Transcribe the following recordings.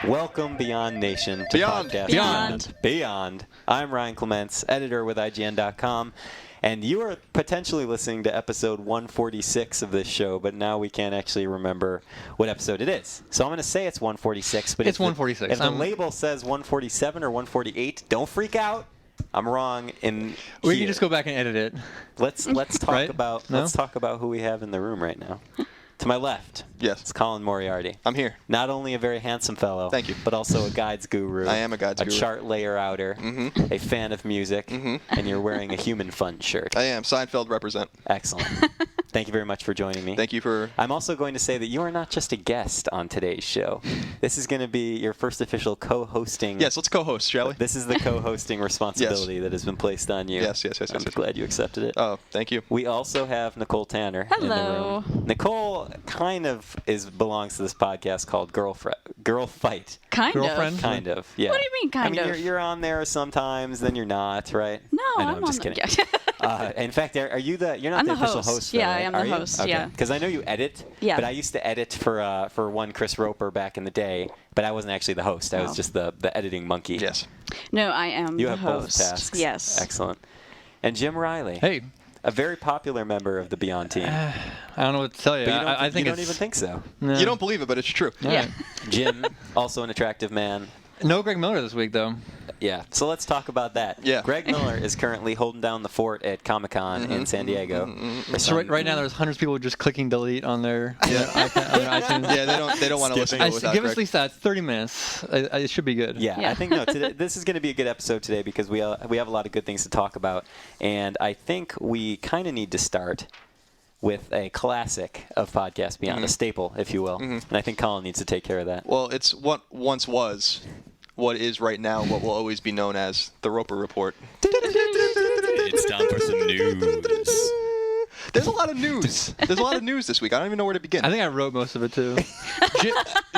Welcome Beyond Nation to Beyond. Podcast Beyond. I'm Ryan Clements, editor with IGN.com, and you are potentially listening to episode 146 of this show, but now we can't actually remember what episode it is. So I'm going to say it's 146, but it's 146. If the label says 147 or 148, don't freak out. I'm wrong in We can just go back and edit it. Let's talk Right? about No? let's talk about who we have in the room right now. To my left, Yes. it's Colin Moriarty. I'm here. Not only a very handsome fellow, Thank you. but also a guides guru. I am a guides guru. A chart layer outer, a fan of music, and you're wearing a Human Fun shirt. I am. Seinfeld represent. Excellent. Thank you very much for joining me. Thank you for... I'm also going to say that you are not just a guest on today's show. This is going to be your first official co-hosting. Yes, let's co-host, shall we? This is the co-hosting responsibility that has been placed on you. Yes. I'm glad you accepted it. Oh, thank you. We also have Nicole Tanner in the room. Nicole kind of belongs to this podcast called Girlfight. Girlfriend? Kind of, yeah. What do you mean, kind of? You're on there sometimes, then you're not, right? No, I'm just kidding. In fact, are you you're not I'm the the official host. host, though, Yeah, right? I am the Are you? host, Okay. yeah. Because I know you edit, Yeah. but I used to edit for one Chris Roper back in the day, but I wasn't actually the host. I was Oh. just the editing monkey. Yes. No, I am You the have host. both tasks. Yes. Excellent. And Jim Reilly. Hey, A very popular member of the Beyond team. I don't know what to tell you. But you don't, I think you don't it's, even think so. No. You don't believe it, but it's true. All Yeah. right. Jim, also an attractive man. No Greg Miller this week, though. Yeah, so let's talk about that. Yeah. Greg Miller is currently holding down the fort at Comic-Con in San Diego. So right now, there's hundreds of people just clicking delete on their, on their iTunes. Yeah, they don't want to listen to it without Give us at Greg. least that 30 minutes. It should be good. Yeah, Yeah. I think today, this is going to be a good episode today because we have a lot of good things to talk about, and I think we kind of need to start with a classic of Podcast Beyond, a staple, if you will. And I think Colin needs to take care of that. Well, it's what once was, what is right now, what will always be known as the Roper Report. It's time for some news. There's a lot of news. There's a lot of news this week. I don't even know where to begin. I think I wrote most of it, too.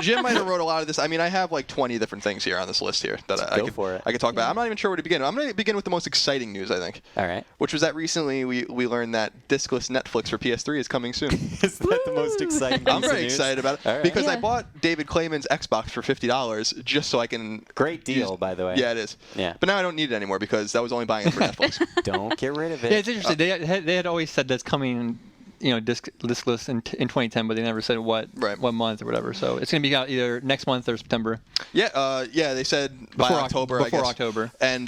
Jim might have wrote a lot of this. I mean, I have like 20 different things here on this list here that I Go for it. could talk about. I'm not even sure where to begin. I'm going to begin with the most exciting news, I think. All right. Which was that recently we learned that discless Netflix for PS3 is coming soon. Is that the most exciting piece I'm of very news? excited about it All right. because I Yeah. bought David Clayman's Xbox for $50 just so I can. Great deal, by the way. Yeah, it is. Yeah. But now I don't need it anymore because I was only buying it for Netflix. Don't get rid of it. Yeah, it's interesting. They had always said that's coming, discless in 2010, but they never said what month or whatever. So it's going to be out either next month or September. Yeah, they said by October, Before I guess. October. And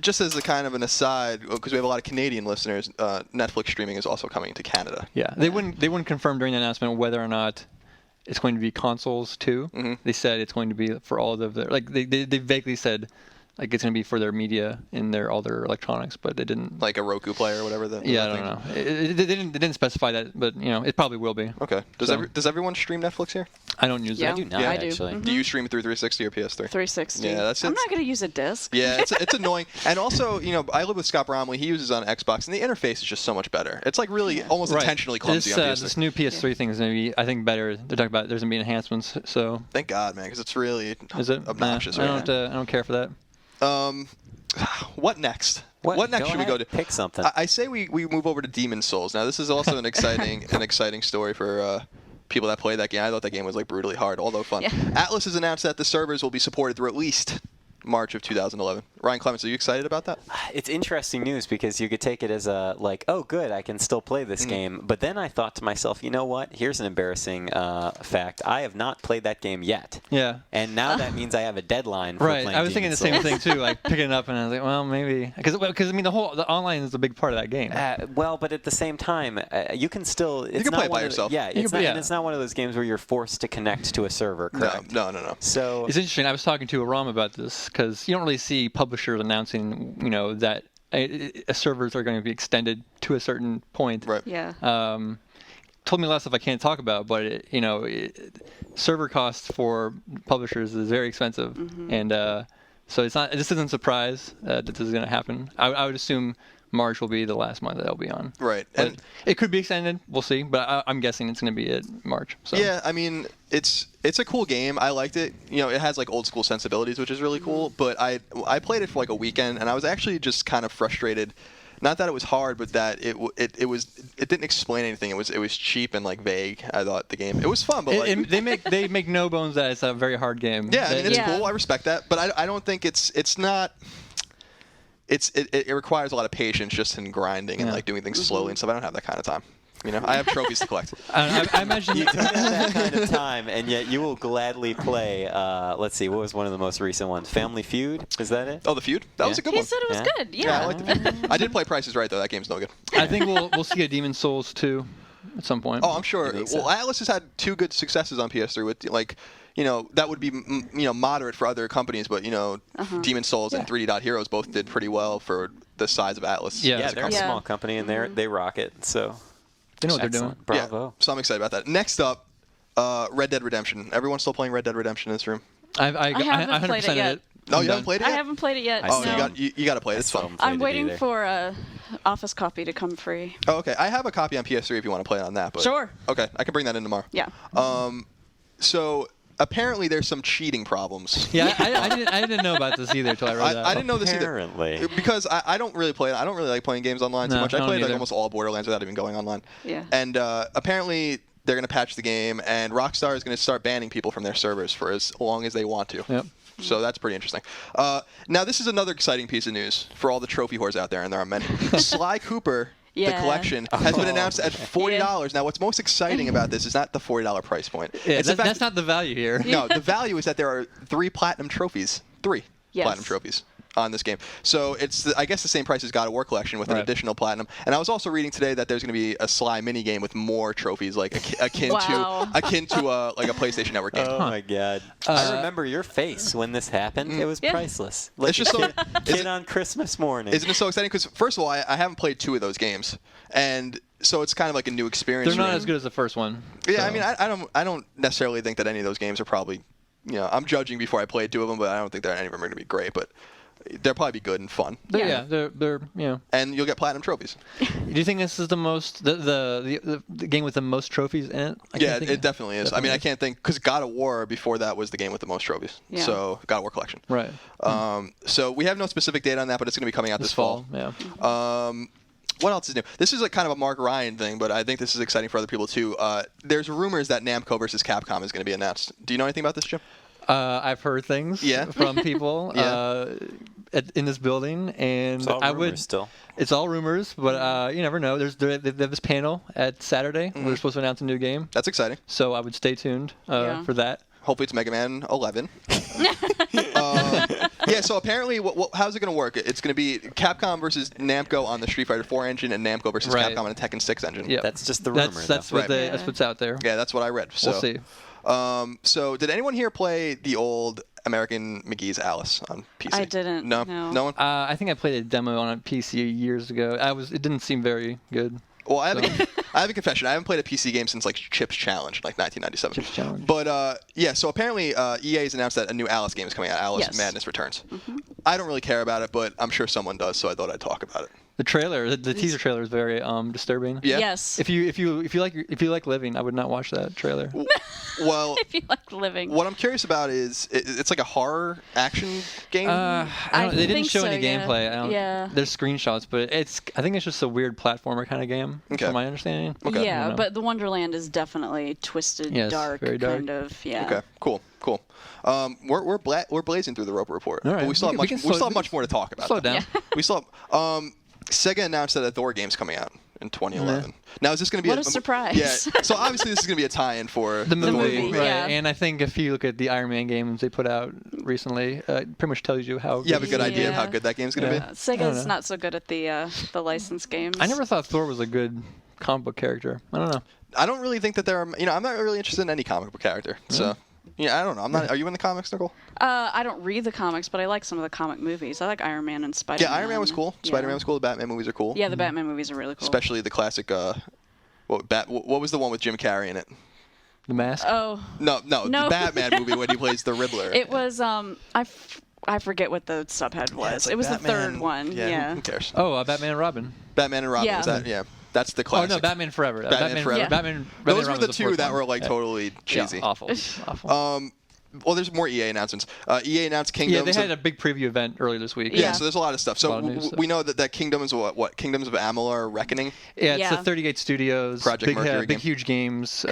just as a kind of an aside, because we have a lot of Canadian listeners, Netflix streaming is also coming to Canada. Yeah, they wouldn't confirm during the announcement whether or not it's going to be consoles too. They said it's going to be for all of their they vaguely said like it's going to be for their media and all their electronics, but they didn't. Like a Roku player or whatever. I don't know. They didn't specify that, but it probably will be. Okay. Does everyone stream Netflix here? I don't use Yeah. it. I do not, Yeah. I do. actually. Do you stream it through 360 or PS3? 360. Yeah, that's I'm it. not going to use a disc. Yeah, it's annoying. And also, I live with Scott Bromley. He uses it on Xbox, and the interface is just so much better. It's like really almost intentionally clumsy on PS3. This new PS3 thing is going to be, I think, better. They're talking about there's going to be enhancements. So Thank God, man, because it's really is it obnoxious. Nah, right I don't care for that. now. What next? What next should we go to? Pick something. I say we move over to Demon's Souls. Now, this is also an exciting story for people that play that game. I thought that game was like brutally hard, although fun. Yeah. Atlas has announced that the servers will be supported through at least March of 2011. Ryan Clements, are you excited about that? It's interesting news because you could take it as oh, good, I can still play this game. But then I thought to myself, you know what? Here's an embarrassing fact. I have not played that game yet. Yeah. And now that means I have a deadline for Right. playing I was thinking the Demon's same Souls. thing too, like picking it up, and I was like, well, maybe because I mean the online is a big part of that game. Well, but at the same time, you can still. It's can not play it by one of yourself. Yeah, You it's can- not, yeah. and it's not one of those games where you're forced to connect to a server. Correct? No. So It's interesting. I was talking to Aram about this because you don't really see publishers announcing, that servers are going to be extended to a certain point. Right. Yeah. Told me a lot of stuff I can't talk about, but server costs for publishers is very expensive, and so it's not. This isn't a surprise that this is going to happen. I would assume March will be the last month that it'll be on. Right. But And it could be extended. We'll see. But I'm guessing it's going to be at March. So. yeah, I mean, it's a cool game. I liked it. It has like old school sensibilities, which is really cool. But I played it for like a weekend, and I was actually just kind of frustrated not that it was hard, but that it didn't explain anything. It was cheap and like vague. I thought the game, it was fun, but they make no bones that it's a very hard game. Yeah, I mean it's cool. I respect that, but I don't think it requires a lot of patience just in grinding and like doing things slowly and stuff. I don't have that kind of time. You know, I have trophies to collect. I imagine you don't have that kind of time, and yet you will gladly play. Let's see, what was one of the most recent ones? Family Feud? Is that it? Oh, the Feud? That was a good one. He said it was good. Yeah, Yeah. I like the Feud. I did play Price is Right though. That game's no good. I think we'll see a Demon Souls 2 at some point. Oh, I'm sure. Well, Atlas has had 2 good successes on PS3 with like. You know, that would be, moderate for other companies, but, Demon Souls and 3D Dot Heroes both did pretty well for the size of Atlas. Yeah, they're a small company, and they rock it, so they know what they're doing. Bravo. Yeah, so I'm excited about that. Next up, Red Dead Redemption. Everyone still playing Red Dead Redemption in this room? I haven't played it 100%ed yet. it. No, you haven't played it yet? I haven't played it yet. Oh, no. you got to play it. It's fun. I'm waiting for a Office copy to come free. Oh, okay. I have a copy on PS3 if you want to play it on that. But Sure. Okay, I can bring that in tomorrow. Yeah. So apparently there's some cheating problems. Yeah, I didn't know about this either until I read that. I didn't know this either. Apparently. Because I don't really play it. I don't really like playing games online too much. I played like either. almost all Borderlands without even going online. Yeah. And apparently they're going to patch the game, and Rockstar is going to start banning people from their servers for as long as they want to. Yep. So that's pretty interesting. Now this is another exciting piece of news for all the trophy whores out there, and there are many. Sly Cooper. The Yeah. collection has been announced at $40. Now, what's most exciting about this is not the $40 price point. Yeah, that's not the value here. No, the value is that there are 3 platinum trophies. 3 Yes. platinum trophies on this game. So it's, I guess, the same price as God of War collection with an additional platinum. And I was also reading today that there's going to be a Sly mini game with more trophies, like akin Wow. to like a PlayStation Network game. Oh my God! I remember your face when this happened. It was priceless. Like It's just a kid on Christmas morning. Isn't it so exciting? Because first of all, I haven't played 2 of those games, and so it's kind of like a new experience. They're not for me. as good as the first one. Yeah, so. I mean, I don't necessarily think that any of those games are probably, I'm judging before I played 2 of them, but I don't think that any of them are going to be great. But they'll probably be good and fun. They're And you'll get platinum trophies. Do you think this is the most the game with the most trophies in it? Yeah, it definitely is. I mean, I can't think because God of War before that was the game with the most trophies. Yeah. So God of War collection. Right. So we have no specific date on that, but it's going to be coming out this fall. Yeah. What else is new? This is like kind of a Mark Ryan thing, but I think this is exciting for other people too. There's rumors that Namco versus Capcom is going to be announced. Do you know anything about this, Jim? I've heard things from people in this building, and It's all rumors still. It's all rumors, but you never know. They have this panel at Saturday where they're supposed to announce a new game, That's exciting. so I would stay tuned for that. Hopefully it's Mega Man 11. Yeah, so apparently, how's it going to work? It's going to be Capcom versus Namco on the Street Fighter 4 engine and Namco versus Capcom on the Tekken 6 engine. Yeah, That's just the rumor. That's what that's what's out there. Yeah, that's what I read. So, We'll see. So did anyone here play the old American McGee's Alice on PC? I didn't, No? no. No one? I think I played a demo on a PC years ago. It didn't seem very good. Well, I have a confession. I haven't played a PC game since like Chips Challenge, like 1997. Chips Challenge. But yeah, so apparently EA has announced that a new Alice game is coming out. Alice Madness Returns. I don't really care about it, but I'm sure someone does, so I thought I'd talk about it. The trailer, the teaser trailer is very disturbing. Yeah. Yes. If you like Living, I would not watch that trailer. Well, If you like living. what I'm curious about is it's like a horror action game. They didn't think show so, any yeah. gameplay. Yeah. There's screenshots, but I think it's just a weird platformer kind of game, Okay. from my understanding. Okay. I Yeah, don't know. but the Wonderland is definitely twisted, Yes, dark, very dark. kind of. Yeah. Okay, cool. We're blazing through the Roper Report. All right. But we still We have can much more to talk about. Slow though. down. We still have, Sega announced that a Thor game's coming out in 2011. Now is this going to be What a surprise. Yeah. So obviously this is going to be a tie-in for The movie, movie, right? yeah. And I think if you look at the Iron Man games they put out recently, it pretty much tells you how. You have a good idea of how Yeah. good that game's going to Yeah. be. Sega's know. not so good at the licensed games. I never thought Thor was a good comic book character. I don't know. I don't really think that there are. I'm not really interested in any comic book character. So. Yeah, I don't know. I'm not. Are you in the comics, Nicole? I don't read the comics, but I like some of the comic movies. I like Iron Man and Spider-Man. Yeah, Iron Man was cool. Yeah. Spider-Man was cool. The Batman movies are cool. Yeah, the Batman movies are really cool. Especially the classic. What was the one with Jim Carrey in it? The Mask. Oh, No, No. the Batman movie when he plays the Riddler. it was I forget what the subhead was. it's like it was Batman. the third one. Yeah. Who cares? Batman and Robin. Batman and Robin. Yeah. Was that? Yeah. That's the Oh classic. no, Batman Forever. Batman Forever. Yeah. Batman Those and were Robin the was two fourth that one. were like totally cheesy. Yeah, awful. well, there's more EA announcements. EA announced Kingdoms. Yeah, they had a big preview event earlier this week. Yeah, so there's a lot of stuff. So news, we know that Kingdoms of what? Kingdoms of Amalur Reckoning? Yeah, it's the 38 Studios. Project Mercury big, huge games.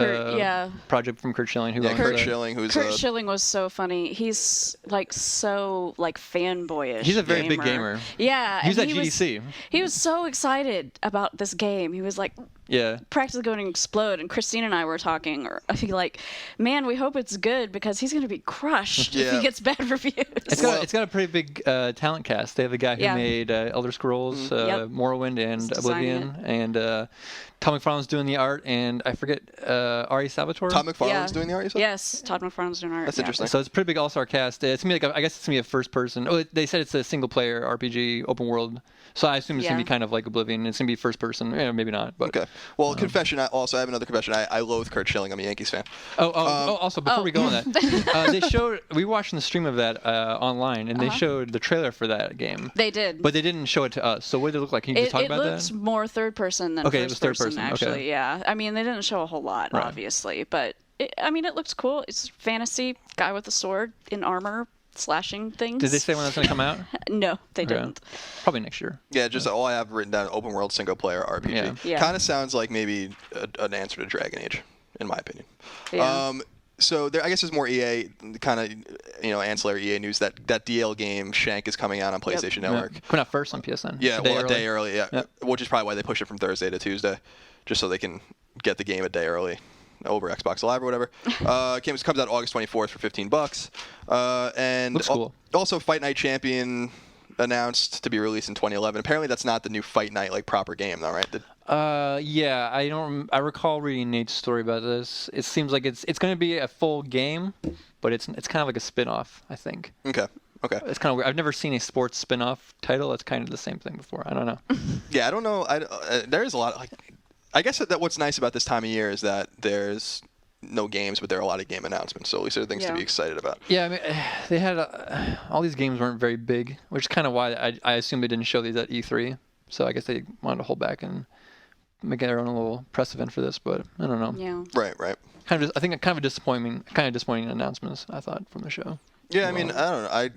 Project from Kurt Schilling. Kurt Schilling, Kurt Schilling was so funny. He's like so like fanboyish. He's a very big gamer. Yeah. He was at GDC. He was so excited about this game. He was like practically going to explode. And Christine and I were talking, or I feel like, man, we hope it's good because he's going to be crushed if he gets bad reviews. It's got a pretty big talent cast. They have the guy who made Elder Scrolls, Morrowind, and Oblivion, and Todd McFarlane's doing the art, and I forget Ari Salvatore. Todd McFarlane's doing the art. You said? Yes, Todd McFarlane's doing art. That's interesting. So it's a pretty big all-star cast. It's gonna be like I guess it's gonna be a first-person. Oh, they said it's a single-player RPG, open world. So I assume it's gonna be kind of like Oblivion. It's gonna be first-person. Maybe not. But, okay. Well, confession. I have another confession. I loathe Kurt Schilling. I'm a Yankees fan. Also, before we go on that, we watched the stream of that online, and they showed the trailer for that game. They did. But they didn't show it to us. So what did it look like? Can you just talk about that? It looks more third-person than it was first-person, actually. Okay. Yeah. I mean, they didn't show a whole lot, obviously, but it looks cool. It's fantasy, guy with a sword in armor, slashing things. Did they say when that's going to come out? No, they didn't. Probably next year. Yeah, just all I have written down: open world single player RPG. Yeah. Kind of sounds like maybe an answer to Dragon Age, in my opinion. Yeah. So I guess there's more EA kind of ancillary EA news that DL game Shank is coming out on PlayStation Network. Coming out first on PSN. Yeah, a day early. Yeah, which is probably why they pushed it from Thursday to Tuesday, just so they can get the game a day early over Xbox Live or whatever. Comes out August 24th for $15. And looks cool. Also, Fight Night Champion announced to be released in 2011. Apparently, that's not the new Fight Night proper game, though, right? Yeah, I recall reading Nate's story about this. It seems like it's going to be a full game, but it's kind of like a spin-off, I think. Okay. It's kind of weird. I've never seen a sports spin-off title that's kind of the same thing before. I don't know. Yeah, I don't know. There is a lot of, I guess that what's nice about this time of year is that there's no games, but there are a lot of game announcements, so at least there are things to be excited about. Yeah, I mean, they had all these games weren't very big, which is kind of why I assume they didn't show these at E3. So I guess they wanted to hold back and make their own little press event for this, but I don't know. Yeah. Right. I think kind of disappointing announcements, I thought, from the show. Yeah, I mean, I don't know.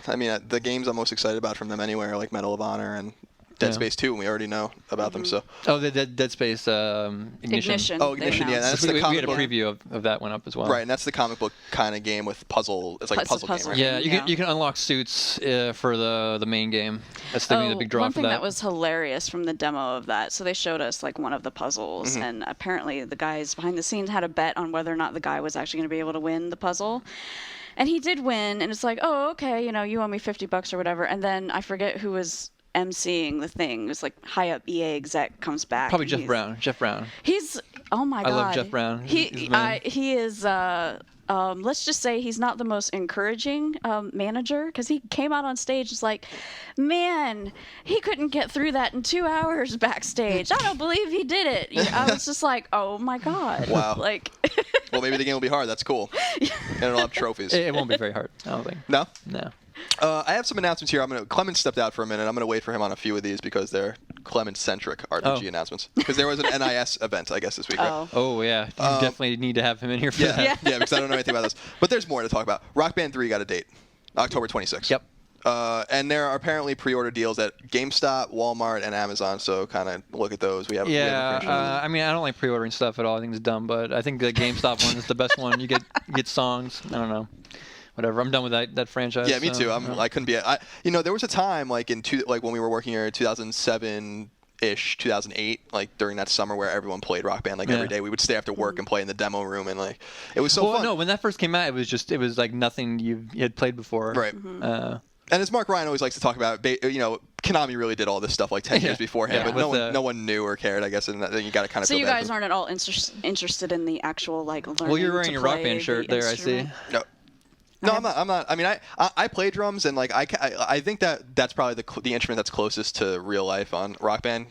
I mean, the games I'm most excited about from them anyway are like Medal of Honor and Dead Space 2, and we already know about them. So. Oh, the Dead Space Ignition. Oh, Ignition, yeah. That's we had a preview of that one up as well. Right, and that's the comic book kind of game with puzzle. It's like a puzzle game, right? Yeah, you can unlock suits for the main game. That's the big draw one for thing that. that was hilarious from the demo of that. So they showed us one of the puzzles, and apparently the guys behind the scenes had a bet on whether or not the guy was actually going to be able to win the puzzle. And he did win, and it's like, oh, okay, you owe me $50 or whatever. And then I forget who was emceeing the thing. It was high up EA exec comes back. Probably Jeff Brown. He's oh my god. I love Jeff Brown. He is. Let's just say he's not the most encouraging manager, because he came out on stage just like, man, he couldn't get through that in 2 hours backstage. I don't believe he did it. I was just like, oh my god. Wow. Well, maybe the game will be hard. That's cool. And it'll have trophies. It won't be very hard, I don't think. No. I have some announcements here. Clement stepped out for a minute. I'm going to wait for him on a few of these because they're Clement-centric RPG announcements. Because there was an NIS event, I guess, this week. Right? Oh, yeah. You definitely need to have him in here for that. Yeah, because I don't know anything about this. But there's more to talk about. Rock Band 3 got a date, October 26th. Yep. And there are apparently pre-order deals at GameStop, Walmart, and Amazon. So kind of look at those. We have I mean, I don't like pre-ordering stuff at all. I think it's dumb. But I think the GameStop one is the best one. You get songs. I don't know. Whatever. I'm done with that franchise. Yeah, me too. I couldn't be. There was a time when we were working here in 2007-ish, 2008, during that summer where everyone played Rock Band every day. We would stay after work and play in the demo room, and it was so fun. No, when that first came out, it was like nothing you had played before. Right. And as Mark Ryan always likes to talk about, Konami really did all this stuff 10 years beforehand, but no one knew or cared, I guess, and then you got to kind of. So you guys aren't at all interested in the actual learning. Well, you're wearing your Rock Band shirt there, instrument. I see. No. No, I'm not. I mean, I play drums, and I think that's probably the instrument that's closest to real life on Rock Band,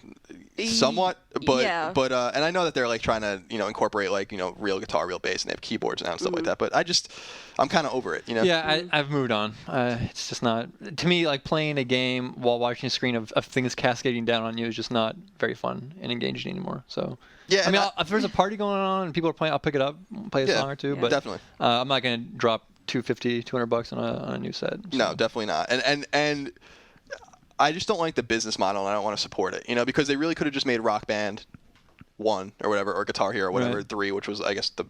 somewhat. But and I know that they're trying to incorporate real guitar, real bass, and they have keyboards now and stuff like that. But I'm kind of over it. Yeah, I've moved on. It's just not, to me, playing a game while watching a screen of things cascading down on you is just not very fun and engaging anymore. So. Yeah, I mean, if there's a party going on and people are playing, I'll pick it up, play a song or two. But definitely, I'm not going to drop $200 on a new set. So. No, definitely not. And I just don't like the business model, and I don't want to support it. Because they really could have just made Rock Band 1 or whatever, or Guitar Hero, whatever, right. 3, which was I guess the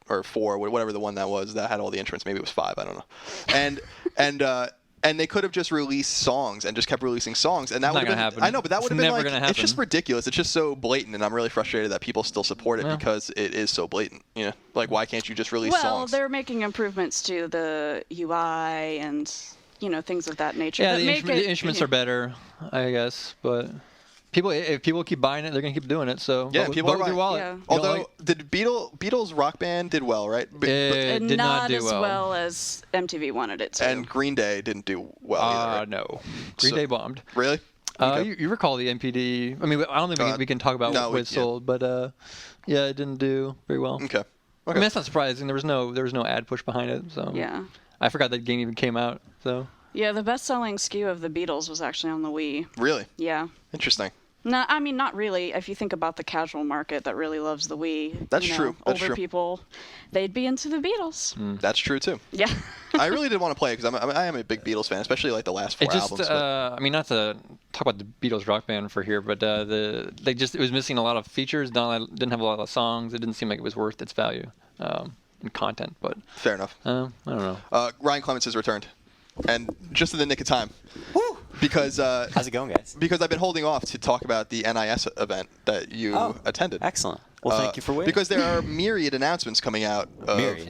or 4, whatever the one that was that had all the instruments. Maybe it was 5. I don't know. And they could have just released songs and just kept releasing songs, and that would have been. Happen. I know, but that would have been never like gonna happen. It's just ridiculous. It's just so blatant, and I'm really frustrated that people still support it because it is so blatant. Like why can't you just release songs? Well, they're making improvements to the UI and things of that nature. Yeah, that the instruments are better, I guess, but. If people keep buying it, they're gonna keep doing it. So yeah, people are buying. Your wallet. Yeah. Although the Beatles Rock Band did well, right? It did not do as well as MTV wanted it to. And Green Day didn't do well either. Right? No, Green Day bombed. Really? Okay. You recall the NPD? I mean, I don't think we can talk about what it sold, but yeah, it didn't do very well. Okay. I mean, that's not surprising. There was no ad push behind it, so yeah. I forgot that game even came out. So yeah, the best-selling SKU of the Beatles was actually on the Wii. Really? Yeah. Interesting. No, I mean not really. If you think about the casual market that really loves the Wii, that's true. That's older true. people, they'd be into the Beatles. That's true too. Yeah. I really did want to play it because I am a big Beatles fan, especially like the last 4 albums. I mean, not to talk about the Beatles Rock Band for here, but it was missing a lot of features. Didn't have a lot of songs. It didn't seem like it was worth its value in content. But fair enough. I don't know. Ryan Clements has returned, and just in the nick of time. Woo! Because how's it going, guys? Because I've been holding off to talk about the NIS event that you attended. Excellent. Well, thank you for waiting. Because there are myriad announcements coming out.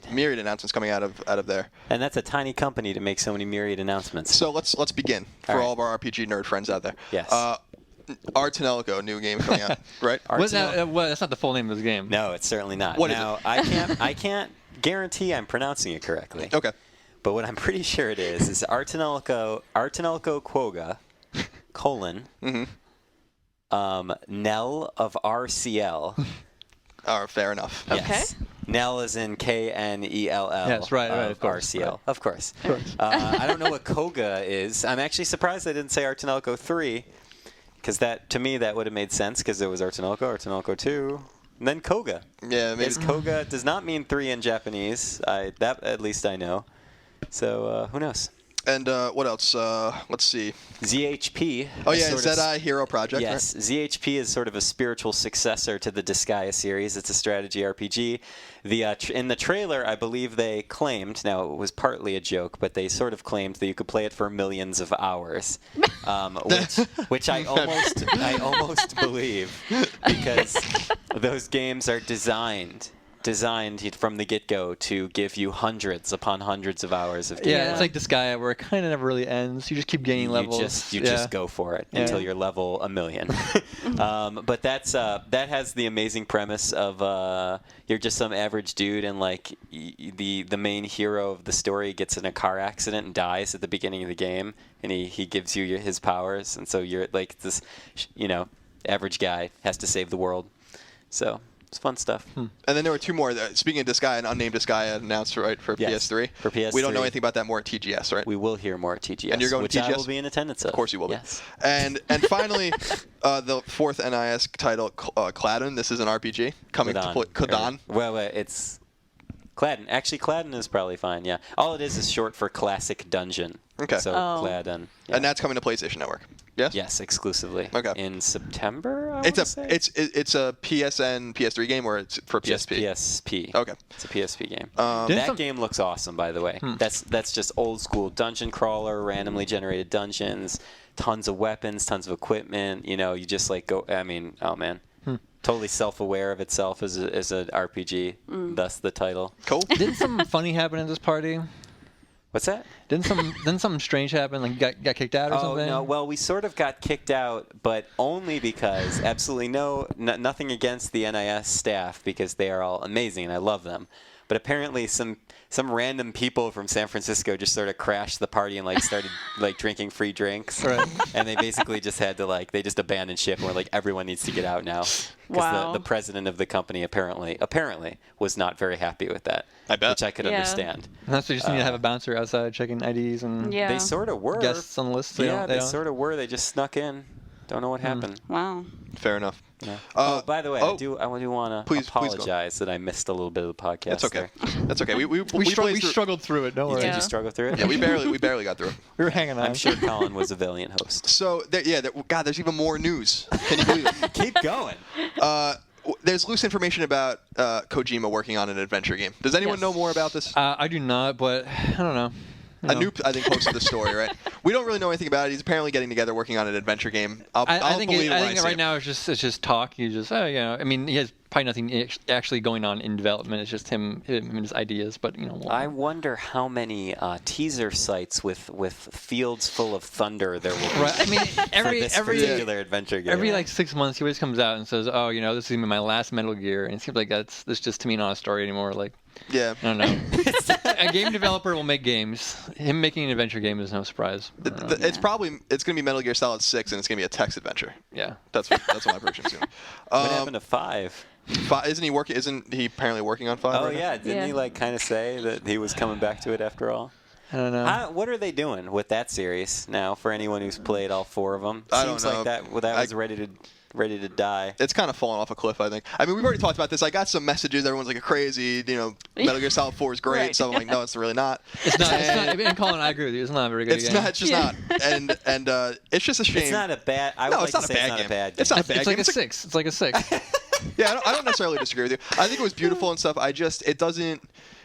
Myriad announcements coming out of there. And that's a tiny company to make so many myriad announcements. So let's begin for all of our RPG nerd friends out there. Yes. Artanelico, new game coming out, right? That's not the full name of this game. No, it's certainly not. What now, is it? I can't guarantee I'm pronouncing it correctly. Okay. But what I'm pretty sure it is Artanelico Quoga, colon, Nell of RCL. Fair enough. Yes. Okay. Nell is in KNELL. Yes, right, of course, RCL. right. Of course. I don't know what Koga is. I'm actually surprised I didn't say Artanelico 3, because to me that would have made sense, because it was Artanelico 2, and then Koga. Yeah, maybe. Because Koga does not mean 3 in Japanese. That at least I know. So who knows? And what else? Let's see. ZHP. Oh yeah, Zedai Hero Project. Yes, right? ZHP is sort of a spiritual successor to the Disgaea series. It's a strategy RPG. In the trailer, I believe they claimed, now it was partly a joke, but they sort of claimed that you could play it for millions of hours, which I almost believe, because those games are designed from the get-go to give you hundreds upon hundreds of hours of gameplay. Yeah, it's like Disgaea, where it kind of never really ends. You just keep gaining levels. You just go for it until you're level 1,000,000. But that has the amazing premise of you're just some average dude, and like the main hero of the story gets in a car accident and dies at the beginning of the game, and he gives you his powers, and so you're like this, average guy has to save the world. So. It's fun stuff. And then there were 2 more. Speaking of Disgaea, an unnamed Disgaea announced right for PS3. For PS3. We don't know anything about that more at TGS, right? We will hear more at TGS. And you're going which to TGS? I will be in attendance of. Of course you will. Yes. And finally, the 4th NIS title, Cladden. This is an RPG coming to play. Cladden. Well, it's Cladden. Actually, Cladden is probably fine. Yeah. All it is short for Classic Dungeon. Okay. So Cladden. Yeah. And that's coming to PlayStation Network. Yes. Yes, exclusively. Okay. In September. It's a PSN PS3 game, or it's for PSP. Just PSP. Okay. It's a PSP game. That game looks awesome, by the way. That's just old school dungeon crawler, randomly generated dungeons, tons of weapons, tons of equipment. You just like go. I mean, oh man. Totally self-aware of itself as an RPG. Thus the title. Cool. Didn't something funny happen at this party? What's that? Didn't something strange happen? Like got kicked out or something? Oh no! Well, we sort of got kicked out, but only because absolutely nothing against the NIS staff, because they are all amazing and I love them. But apparently some random people from San Francisco just sort of crashed the party and like started like drinking free drinks. Right. And they basically just had to they just abandoned ship and were like, everyone needs to get out now. Because the president of the company apparently was not very happy with that. I bet. Which I could understand. And that's why you just need to have a bouncer outside checking IDs and They sort of were. guests on the list. They sort of were. They just snuck in. Don't know what happened. Wow. Fair enough. Yeah. By the way, I do want to apologize go. that I missed a little bit of the podcast. That's okay. There. That's okay. We struggled through it. Don't worry. Did you struggle through it? Yeah, we barely got through it. We were hanging on. I'm sure Colin was a valiant host. So God, there's even more news. Can you believe it? Keep going. There's loose information about Kojima working on an adventure game. Does anyone know more about this? I do not, but I don't know. Anoop, I think, posted the story, right? We don't really know anything about it. He's apparently getting together working on an adventure game. I think right now it's just talk. You just, I mean, he has probably nothing actually going on in development. It's just him and his ideas. But I wonder how many teaser sites with fields full of thunder there will be. Right. I mean, every particular adventure game. Every 6 months, he always comes out and says, "Oh, this is gonna be my last Metal Gear," and it seems like that's just to me not a story anymore. Like. Yeah. I don't know. A game developer will make games. Him making an adventure game is no surprise. It's going to be Metal Gear Solid 6, and it's going to be a text adventure. Yeah. That's what my prediction's going to be. What happened to 5? Isn't he apparently working on 5? Oh, yeah. Didn't he kind of say that he was coming back to it after all? I don't know. What are they doing with that series now for anyone who's played all 4 of them? I don't know. Seems like that was ready to die. It's kind of fallen off a cliff, I think. I mean, we've already talked about this. I got some messages. Everyone's like, crazy, Metal Gear Solid 4 is great. Right. So I'm like, no, it's really not. It's not. And Colin, I agree with you. It's not a very good game. It's just not. And it's just a shame. It's not a bad. It's not a bad game. It's not a bad game. It's like a 6. It's like a 6. Yeah, I don't necessarily disagree with you. I think it was beautiful and stuff. It doesn't.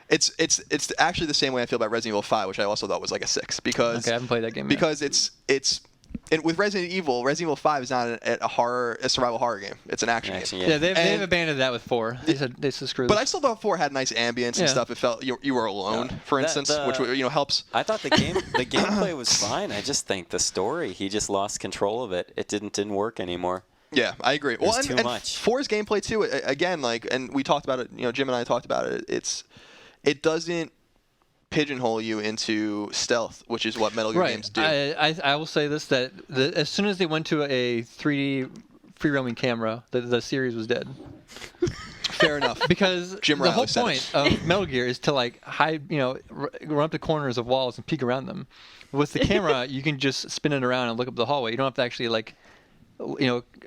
It's actually the same way I feel about Resident Evil 5, which I also thought was like a 6 because. Okay, I haven't played that game yet. Because it's. And with Resident Evil 5 is not a survival horror game. It's an action game. Yeah, they've abandoned that with 4. They said screw this. But I still thought 4 had nice ambience and stuff. It felt you were alone, for instance, which helps. I thought the gameplay was fine. I just think the story, he just lost control of it. It didn't work anymore. Yeah, I agree. Well, too much. 4's gameplay too. Again, and we talked about it. Jim and I talked about it. It doesn't pigeonhole you into stealth, which is what Metal Gear games do. I will say this, that as soon as they went to a 3D free roaming camera, the series was dead. Fair enough. Because Jim the Reilly whole point of Metal Gear is to hide, run up to corners of walls and peek around them. With the camera, you can just spin it around and look up the hallway. You don't have to actually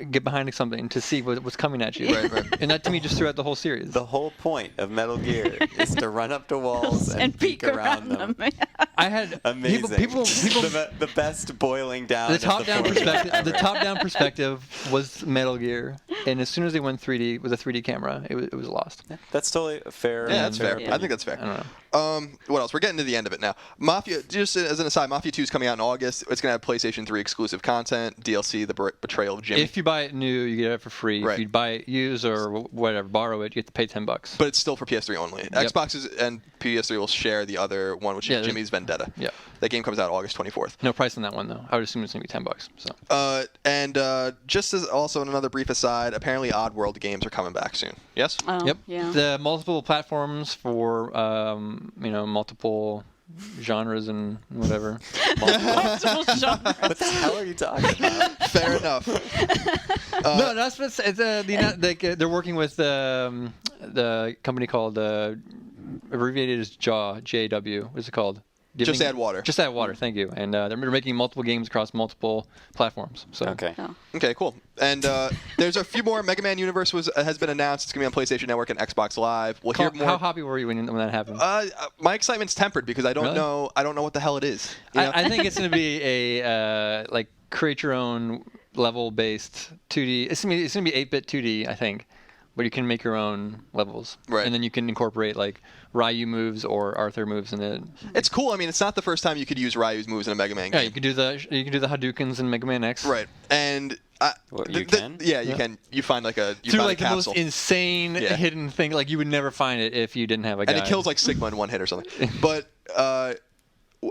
get behind something to see what's coming at you. Right. And that to me just throughout the whole series. The whole point of Metal Gear is to run up to walls and peek around them. I had amazing. People the best boiling down. The top-down perspective was Metal Gear, and as soon as they went 3D with a 3D camera, it was lost. Yeah, that's totally fair. Yeah, that's fair. I think that's fair. I don't know. What else? We're getting to the end of it now. Mafia, just as an aside, Mafia 2 is coming out in August. It's going to have PlayStation 3 exclusive content, DLC, The Betrayal of Jimmy. If you buy it new, you get it for free. Right. If you buy it used or whatever, borrow it, you have to pay $10. But it's still for PS3 only. Yep. Xbox and PS3 will share the other one, which is Jimmy's Vendetta. Yeah. That game comes out August 24th. No price on that one, though. I would assume it's going to be $10. So. And just as also another brief aside, apparently Oddworld games are coming back soon. Yes? Oh, yep. Yeah. The multiple platforms for multiple genres and whatever. Multiple genres. What the hell are you talking about? Fair enough. No, that's what they're working with the company called abbreviated as JAW, JAW. What is it called? Just Add Water. Just Add Water. Thank you. And they're making multiple games across multiple platforms. So. Okay. Oh. Okay, cool. And there's a few more. Mega Man Universe has been announced. It's gonna be on PlayStation Network and Xbox Live. We'll hear more. How happy were you when that happened? My excitement's tempered because I don't know. I don't know what the hell it is. I think it's gonna be a create your own level-based 2D. It's gonna be 8-bit 2D, I think. But you can make your own levels, right? And then you can incorporate Ryu moves or Arthur moves in it. It's cool. I mean, it's not the first time you could use Ryu's moves in a Mega Man game. Yeah, you can do the Hadoukens in Mega Man X. Right, and you can. Yeah, you can. You find a through a the capsule. most insane hidden thing. You would never find it if you didn't have a guy. And it kills Sigma in one hit or something. But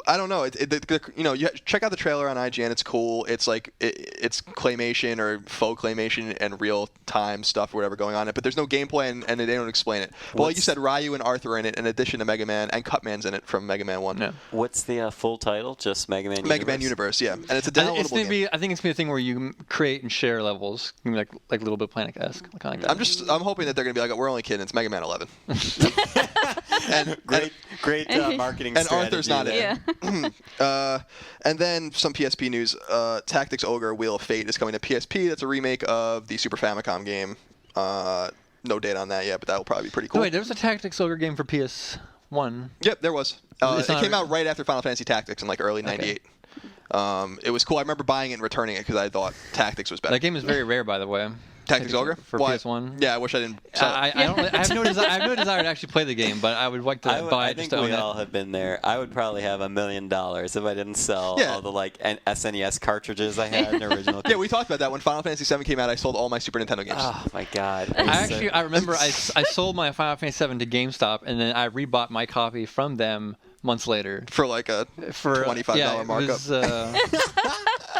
I don't know. You check out the trailer on IGN. It's cool. It's it's claymation or faux claymation and real time stuff or whatever going on it. But there's no gameplay and they don't explain it. Well, like you said, Ryu and Arthur are in it in addition to Mega Man, and Cutman's in it from Mega Man 1. Yeah. What's the full title? Just Mega Man Universe? Mega Man Universe, yeah. And it's a downloadable game. I think it's gonna be a thing where you create and share levels, like Little Bit Planet-esque, kind of like that. I'm hoping that they're gonna be we're only kidding. It's Mega Man 11. Great marketing and strategy. Arthur's not in. Yeah. And then some PSP news. Tactics Ogre Wheel of Fate is coming to PSP. That's a remake of the Super Famicom game. No date on that yet, but that will probably be pretty cool. Oh, wait, there was a Tactics Ogre game for PS1. Yep, there was. It came out right after Final Fantasy Tactics in like early '98. It was cool. I remember buying it and returning it because I thought Tactics was better. That game is very rare, by the way. Tactics Ogre for PS1. Yeah, I wish I didn't. I have no desire to actually play the game, but I would like to buy it just to own it. I think we all have been there. I would probably have $1 million if I didn't sell all the SNES cartridges I had in original. Yeah, we talked about that when Final Fantasy VII came out. I sold all my Super Nintendo games. Oh my God! I remember I sold my Final Fantasy VII to GameStop, and then I rebought my copy from them months later for like a $25 markup.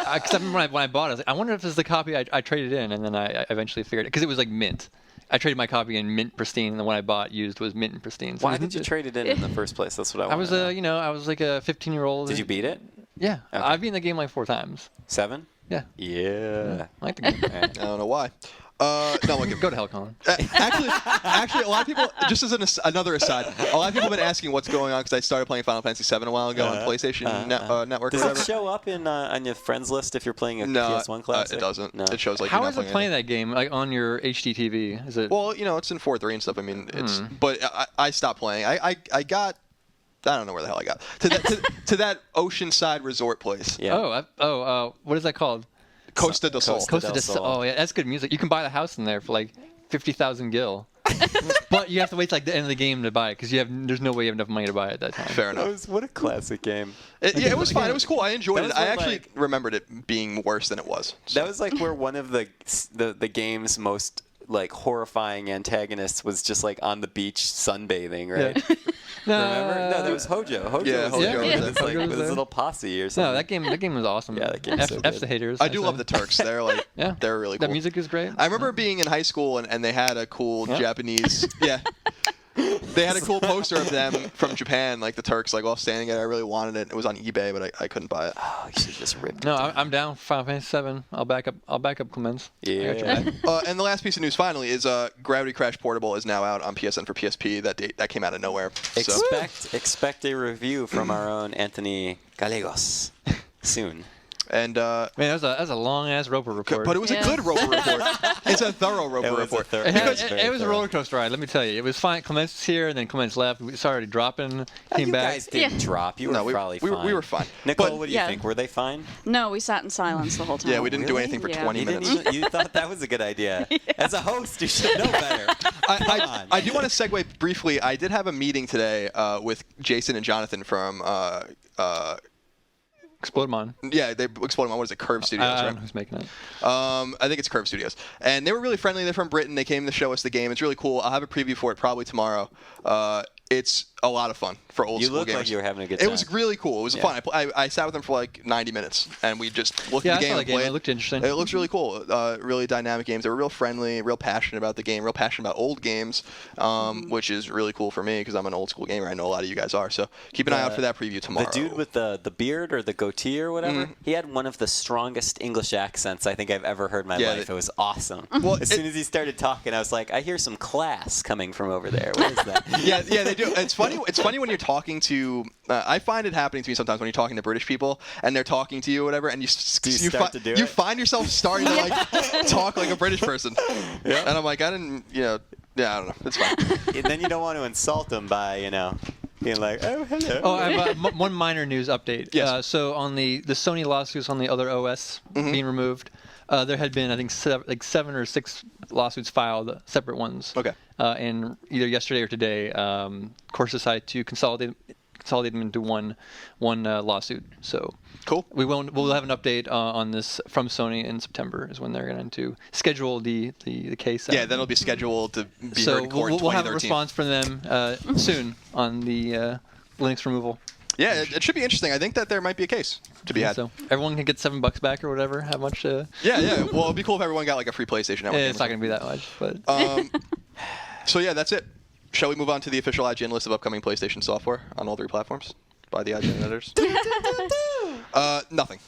Because I remember when I bought it, I was like, I wonder if this is the copy I traded in, and then I eventually figured it because it was like mint. I traded my copy in mint pristine, and the one I bought used was mint and pristine. So why did you trade it in the first place? That's what I want. I was like a 15-year-old. Did you beat it? Yeah, okay. I've beaten the game like 4 times. 7? Yeah. Yeah. I like the game. I don't know why. No, go to hell, Colin. Actually, a lot of people. Just as another aside, a lot of people have been asking what's going on because I started playing Final Fantasy VII a while ago on PlayStation Network. Does or whatever. it show up on your friends list if you're playing a PS1 classic? It doesn't. No. It shows like. How is it playing that game like on your HD TV? Is it? Well, it's in 4:3 and stuff. I mean, it's. But I stopped playing. I got. I don't know where the hell I got to that oceanside resort place. Yeah. What is that called? Costa del Sol. Costa del Sol. Oh yeah, that's good music. You can buy the house in there for like 50,000 gil. But you have to wait till like the end of the game to buy it because there's no way you have enough money to buy it at that time. Fair enough. What a classic game. It was fun. It was cool. I enjoyed it. I actually remembered it being worse than it was. So. That was like where one of the game's most like horrifying antagonists was just like on the beach sunbathing, right? Yeah. Remember? No, that was Hojo. Hojo was like with his little posse or something. No, that game was awesome. Yeah, that game's so good. F's the haters. I do love the Turks. They're like they're really cool. The music is great. I remember being in high school and they had a cool Japanese they had a cool poster of them from Japan, like the Turks, like all standing there. I really wanted it. It was on eBay, but I couldn't buy it. Oh, you should have just ripped it. No, I'm down for Final Fantasy VII. I'll back up Clemens. Yeah. And the last piece of news finally is Gravity Crash Portable is now out on PSN for PSP. That came out of nowhere. Expect a review from our own Anthony Gallegos soon. And man, that was a long ass Roper report. But it was a good Roper report. It's a thorough Roper report. It was a roller coaster ride. Let me tell you, it was fine. Clemens was here, and then Clemens left. We started dropping. Came you back. guys didn't drop. You were probably fine. We were fine. Nicole, what do you think? Were they fine? No, we sat in silence the whole time. Yeah, we didn't do anything for 20 minutes. You thought that was a good idea. As a host, you should know better. I do want to segue briefly. I did have a meeting today with Jason and Jonathan from. Explodemon. Yeah, they Explodemon. What is it? Curve Studios, I right? don't know who's making it. I think it's Curve Studios. And they were really friendly. They're from Britain. They came to show us the game. It's really cool. I'll have a preview for it probably tomorrow. It's a lot of fun for old school gamers. You look like you were having a good time. It was really cool. It was fun. I sat with them for like 90 minutes, and we just looked at the game and played. It looked interesting. It looks really cool. Really dynamic games. They were real friendly, real passionate about the game, real passionate about old games, which is really cool for me because I'm an old school gamer. I know a lot of you guys are. So keep an eye out for that preview tomorrow. The dude with the beard or the goatee or whatever, he had one of the strongest English accents I think I've ever heard in my life. It was awesome. Well, as soon as he started talking, I was like, I hear some class coming from over there. What is that? yeah, they do. It's funny. It's funny when you're talking to. I find it happening to me sometimes when you're talking to British people and they're talking to you or whatever, and you find yourself starting to like talk like a British person. Yeah. And I'm like, I didn't. I don't know. It's fine. And then you don't want to insult them by being like, oh, hello. Oh, I have one minor news update. Yes. So on the Sony lawsuits on the other OS being removed, there had been, I think, 7 or 6 lawsuits filed, separate ones. Okay. And either yesterday or today, courts decided to consolidate them into one lawsuit. So cool. We'll have an update on this from Sony in September is when they're going to schedule the case. Yeah, then it'll be scheduled to be heard in court in 2013. We'll have a response from them soon on the Linux removal. Yeah, it should be interesting. I think that there might be a case to be had. So everyone can get $7 back or whatever. How much? Yeah. Well, it'd be cool if everyone got like a free PlayStation Network. It's not going to be that much, but. So yeah, that's it. Shall we move on to the official IGN list of upcoming PlayStation software on all 3 platforms by the IGN editors? Nothing.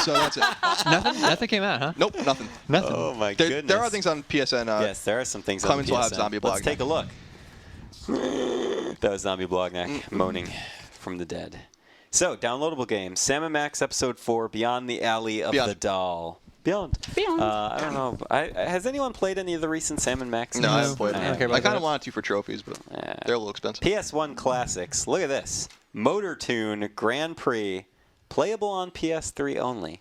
So that's it. Nothing came out, huh? Nope, nothing. Nothing. Oh my goodness. There are things on PSN. Yes, there are some things Clemens on PSN. will have Zombie Blog. Let's take a look. That was Zombie Blogneck moaning from the dead. So, downloadable games. Sam & Max Episode 4, Beyond the Alley of the Doll. Beyond. I don't know. Has anyone played any of the recent Sam & Max? No, I haven't played them. I kind of that. wanted to for trophies, but they're a little expensive. PS1 classics. Look at this. Motor Tune Grand Prix. Playable on PS3 only.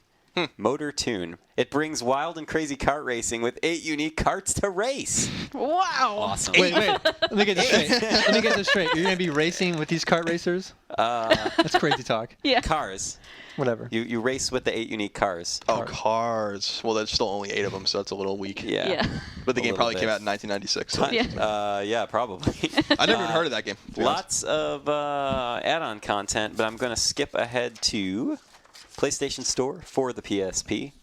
Motor Tune. It brings wild and crazy kart racing with 8 unique karts to race. Wow. Awesome. Wait. Let me get this straight. You're going to be racing with these kart racers? That's crazy talk. Yeah. Cars. Whatever. You race with the 8 unique cars. Oh, cars. Well, there's still only 8 of them, so that's a little weak. Yeah. But the game probably came out in 1996. So. Yeah, probably. I never even heard of that game. Lots of add-on content, but I'm going to skip ahead to PlayStation Store for the PSP.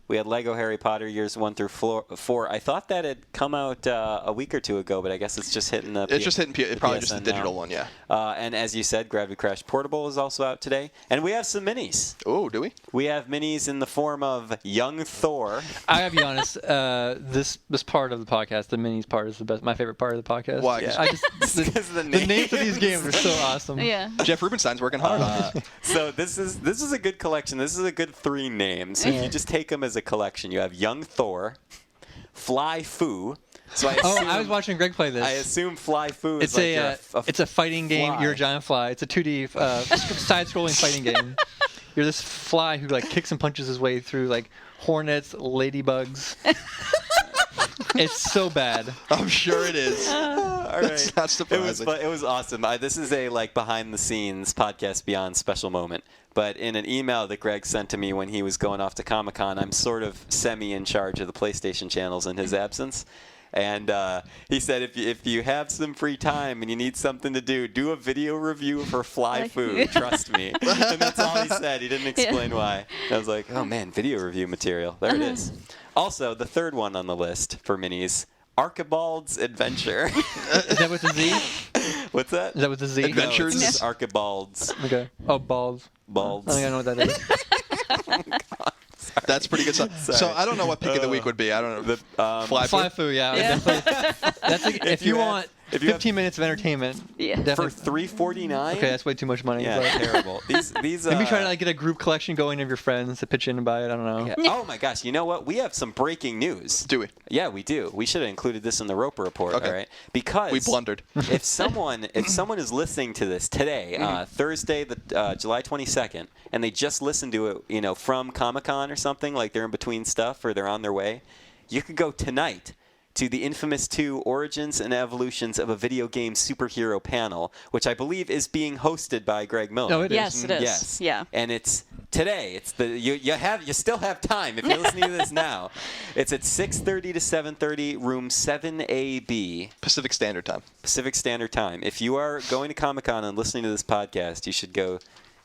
We had Lego Harry Potter years 1 through 4. I thought that had come out a week or two ago, but I guess it's just hitting the. It's just hitting. Probably just the digital now. one, yeah. And as you said, Gravity Crash Portable is also out today, and we have some minis. Oh, do we? We have minis in the form of Young Thor. I gotta be honest. This part of the podcast, the minis part, is my favorite part of the podcast. Why? Yeah. I just the names of these games are so awesome. Yeah. Jeff Rubenstein's working hard on it. So this is a good collection. This is a good 3 names. So if you just take them as a collection, you have Young Thor, Fly Fu. So I was watching Greg play this. I assume Fly Fu is it's a fighting game. fly. You're a giant fly. It's a 2D side-scrolling fighting game. You're this fly who kicks and punches his way through hornets, ladybugs. It's so bad. I'm sure it is. All right. That's not surprising. It was awesome. This is a behind-the-scenes Podcast Beyond special moment. But in an email that Greg sent to me when he was going off to Comic-Con, I'm sort of in charge of the PlayStation channels in his absence. And he said, if you have some free time and you need something to do a video review for Fly Fu. Trust me. And that's all he said. He didn't explain why. I was like, oh, man, video review material. There it is. Also, the third one on the list for minis, Archibald's Adventure. Is that with the Z? What's that? Is that with the Z? Adventures? No, it's just Archibald's. Okay. Oh, balls. Balds. I think I know what that is. That's pretty good stuff. So I don't know what pick of the week would be. I don't know. Fly Fu, yeah. That's if you want 15 minutes of entertainment. Yeah. For $3.49. Okay, that's way too much money. Yeah, terrible. These maybe try to get a group collection going of your friends to pitch in and buy it. I don't know. Yeah. Oh my gosh! You know what? We have some breaking news. Do we? Yeah, we do. We should have included this in the Roper report. Okay. All right, because we blundered. if someone is listening to this today, Thursday, the July 22nd, and they just listened to it, from Comic-Con or something, like they're in between stuff or they're on their way, you could go tonight to the Infamous 2 Origins and Evolutions of a Video Game Superhero panel, which I believe is being hosted by Greg Miller. No, it is. Yes, it is. Yes. Yeah. And it's today. It's you still have time if you're listening to this now. It's at 6:30 to 7:30, room 7AB. Pacific Standard Time. Pacific Standard Time. If you are going to Comic-Con and listening to this podcast, you should go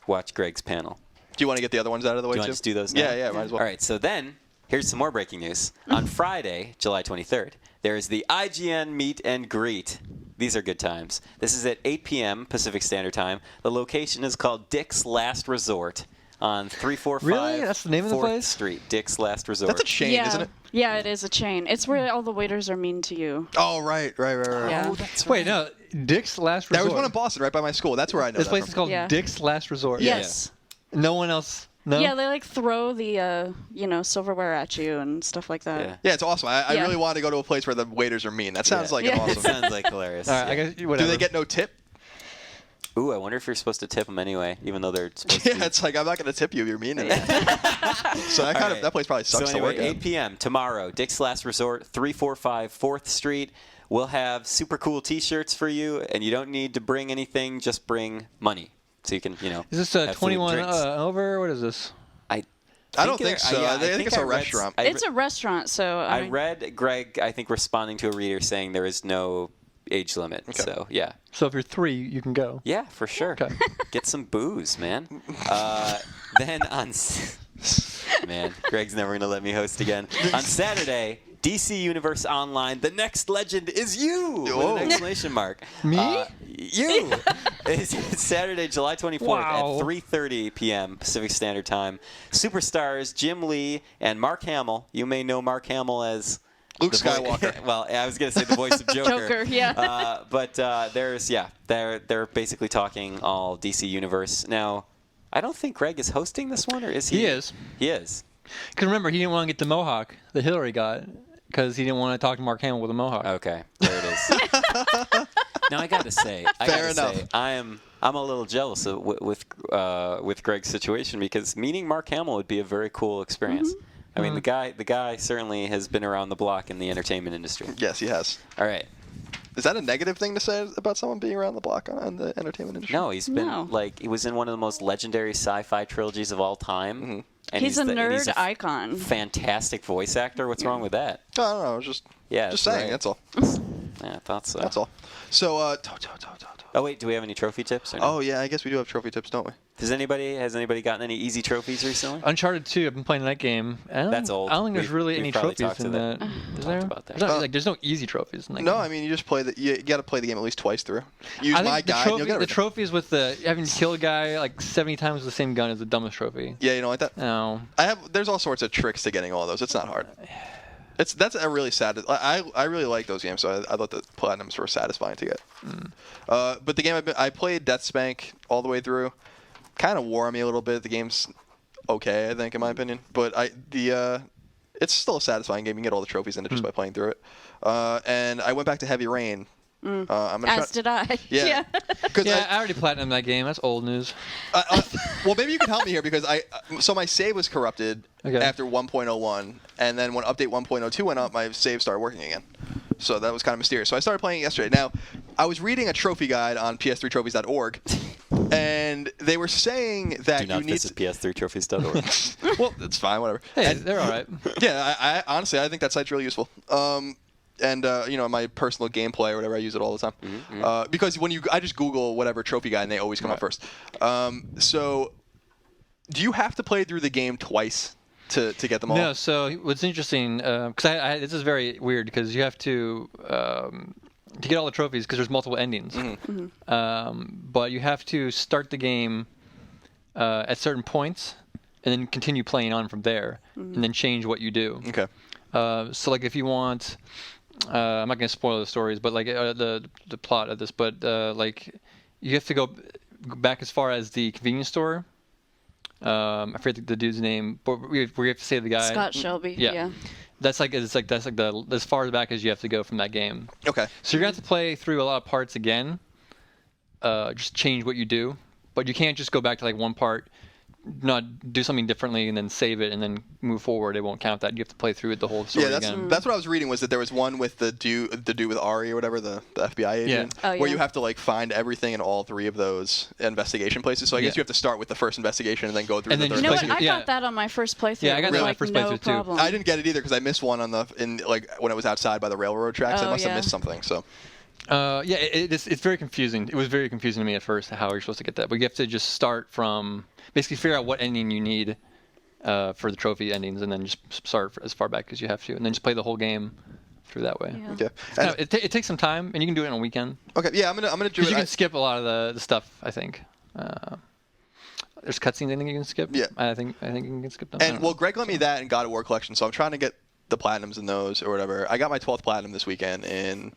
watch Greg's panel. Do you want to get the other ones out of the way, Do you too? want to just do those now? Yeah, might as well. All right, so then here's some more breaking news. On Friday, July 23rd, there is the IGN Meet and Greet. These are good times. This is at 8 p.m. Pacific Standard Time. The location is called Dick's Last Resort on 345 Really? That's the name of the 4th place? Street. Dick's Last Resort. That's a chain, isn't it? Yeah, it is a chain. It's where all the waiters are mean to you. Oh, right. Yeah. Oh, that's Wait, no. Dick's Last Resort. There was one in Boston, right by my school. That's where I know This that place from. is called Yeah. Dick's Last Resort. Yes. No one else. No. Yeah, they throw the silverware at you and stuff like that. Yeah. Yeah, it's awesome. I Yeah. really want to go to a place where the waiters are mean. That sounds like It awesome. sounds like hilarious. All right. I Yeah. guess whatever. Do they get no tip? Ooh, I wonder if you're supposed to tip them anyway, even though they're supposed Yeah, to. it's like I'm not going to tip you if you're mean. So that All right. that place probably sucks So to anyway, work at. 8 p.m. tomorrow, Dick's Last Resort, 345 4th Street. We'll have super cool T-shirts for you, and you don't need to bring anything. Just bring money, so you can, Is this have food, 21 drinks. over? What is this? I don't think so. I think it's a read- restaurant. It's a restaurant, so I read Greg, I think, responding to a reader saying there is no age limit. Okay. So, yeah. So if you're 3, you can go. Yeah, for sure. Okay. Get some booze, man. Then on... Man, Greg's never going to let me host again. On Saturday, DC Universe Online, the next legend is you! Whoa. With an exclamation mark. Me? You! It's Saturday, July 24th Wow. at 3:30 p.m. Pacific Standard Time. Superstars Jim Lee and Mark Hamill. You may know Mark Hamill as... Luke Skywalker. Well, I was gonna say the voice of Joker. Joker, yeah. But they're basically talking all DC Universe now. I don't think Greg is hosting this one, or is he? He is. He is. Because remember, he didn't want to get the mohawk that Hillary got because he didn't want to talk to Mark Hamill with a mohawk. Okay, there it is. Now I gotta say, I'm a little jealous with Greg's situation because meeting Mark Hamill would be a very cool experience. Mm-hmm. I mean, the guy certainly has been around the block in the entertainment industry. Yes, he has. All right. Is that a negative thing to say about someone being around the block in the entertainment industry? No, he's been he was in one of the most legendary sci-fi trilogies of all time. Mm-hmm. And he's a nerd icon. Fantastic voice actor. What's wrong with that? I don't know. I was just saying. Right. That's all. Yeah, I thought so. That's all. So, Oh wait, do we have any trophy tips? Or no? Oh yeah, I guess we do have trophy tips, don't we? Has anybody gotten any easy trophies recently? Uncharted 2, I've been playing that game. That's old. I don't think there's really any trophies in that. Is there? About that. There's no easy trophies in that No, game. I mean, you just play you got to play the game at least twice through. Use my guide, and you'll get the everything. trophies with having to kill a guy like 70 times with the same gun is the dumbest trophy. Yeah, you don't like that? No. There's all sorts of tricks to getting all those. It's not hard. That's a really sad. I really like those games, so I thought the platinums were satisfying to get. But the game I played, Death Spank, all the way through, kind of wore on me a little bit. The game's okay, I think, in my opinion. But it's still a satisfying game. You can get all the trophies in it just by playing through it. And I went back to Heavy Rain. As did I. Yeah. I already platinumed that game. That's old news. Well, maybe you can help me here because so my save was corrupted after 1.01, and then when update 1.02 went up, my save started working again. So that was kind of mysterious. So I started playing it yesterday. Now, I was reading a trophy guide on ps3trophies.org, and they were saying that do not visit ps3trophies.org. Well, it's fine, whatever. Hey, they're all right. Yeah, I honestly I think that site's really useful. And my personal gameplay or whatever, I use it all the time. Mm-hmm. Because I just Google whatever trophy guide and they always come up first. So, do you have to play through the game twice to get them all? No. So what's interesting, because this is very weird because you have to get all the trophies because there's multiple endings. Mm-hmm. But you have to start the game at certain points and then continue playing on from there, and then change what you do. Okay. So like if you want. I'm not going to spoil the stories, but like the plot of this. But like you have to go back as far as the convenience store. I forget the dude's name, but we have to say the guy. Scott Shelby. Yeah. That's like the as far back as you have to go from that game. Okay. So you're going to have to play through a lot of parts again. Just change what you do, but you can't just go back to like one part. Not do something differently and then save it and then move forward. It won't count that. You have to play through it the whole story again. That's what I was reading was that there was one with the dude with Ari or whatever, the FBI agent, where you have to like find everything in all three of those investigation places. So I guess you have to start with the first investigation and then go through the third. You know what? I got that on my first playthrough. Yeah, I got that on my first playthrough too. I didn't get it either because I missed one when it was outside by the railroad tracks. I must have missed something. So. It's very confusing. It was very confusing to me at first how you're supposed to get that. But you have to just start from basically figure out what ending you need for the trophy endings, and then just start as far back as you have to, and then just play the whole game through that way. Yeah. Okay. It takes some time, and you can do it on a weekend. Okay. Yeah, I'm gonna do it. You can skip a lot of the stuff. I think. There's cutscenes I think you can skip. Yeah. I think you can skip them. And Greg lent me that and God of War collection, so I'm trying to get the platinums in those or whatever. I got my 12th platinum this weekend in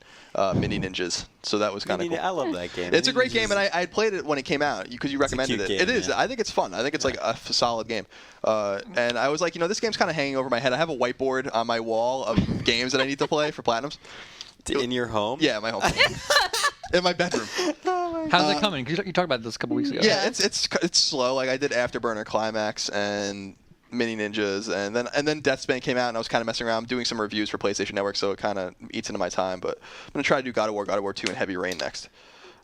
Mini Ninjas, so that was kind of cool. I love that game. It's a great game, and I played it when it came out because you recommended it. It is. Yeah. I think it's fun. I think it's like a solid game. And I was like, this game's kind of hanging over my head. I have a whiteboard on my wall of games that I need to play for platinums. In your home? Yeah, my home. In my bedroom. How's it coming? You talked about this a couple weeks ago. Yeah, it's slow. Like I did Afterburner Climax and Mini Ninjas, and then Death Spank came out, and I was kind of messing around, doing some reviews for PlayStation Network, so it kind of eats into my time. But I'm gonna try to do God of War 2, and Heavy Rain next.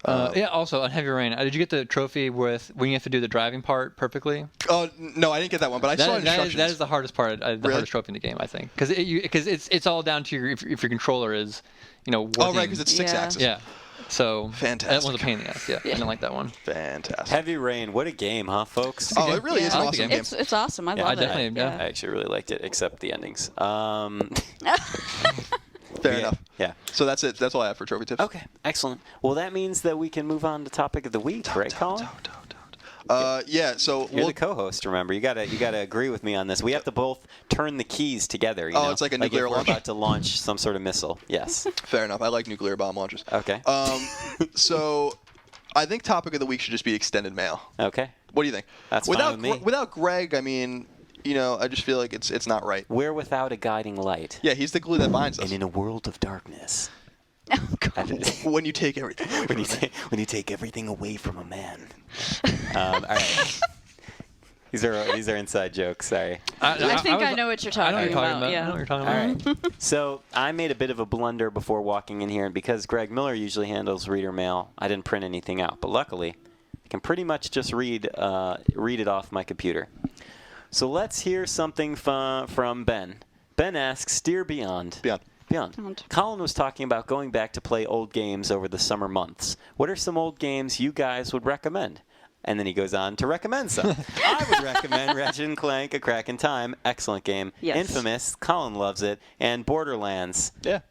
Also on Heavy Rain, did you get the trophy with when you have to do the driving part perfectly? Oh no, I didn't get that one, but I saw instructions. That is the hardest part, hardest trophy in the game, I think, because it's all down to if your controller is, working. Oh right, because it's 6-axis. Yeah. So fantastic. That one's a pain in the ass. Yeah, I didn't like that one. Fantastic. Heavy Rain, what a game, huh, folks? Oh, it really is an awesome game. It's awesome. I love it. I actually really liked it, except the endings. Fair enough. Yeah. So that's it. That's all I have for trophy tips. Okay, excellent. Well, that means that we can move on to topic of the week, right, Colin? Yeah. So You're the co-host. Remember, you gotta agree with me on this. We have to both turn the keys together. You know? It's like a nuclear if we're launch? about to launch some sort of missile. Yes. Fair enough. I like nuclear bomb launches. Okay. So I think topic of the week should just be extended mail. Okay. What do you think? That's fine with me. Without Greg, I mean, I just feel like it's not right. We're without a guiding light. Yeah, he's the glue that binds us. And in a world of darkness. Oh, God. When you take everything away from a man. When you take everything away from a man. All right. These are inside jokes. Sorry. I think I know what you're talking about. Yeah. I know what you're talking All about. right. So I made a bit of a blunder before walking in here, and because Greg Miller usually handles reader mail, I didn't print anything out. But luckily, I can pretty much just read it off my computer. So let's hear something from Ben. Ben asks, "Dear Beyond." Beyond. Colin was talking about going back to play old games over the summer months. What are some old games you guys would recommend? And then he goes on to recommend some. I would recommend Ratchet & Clank, A Crack in Time. Excellent game. Yes. Infamous. Colin loves it. And Borderlands. Yeah.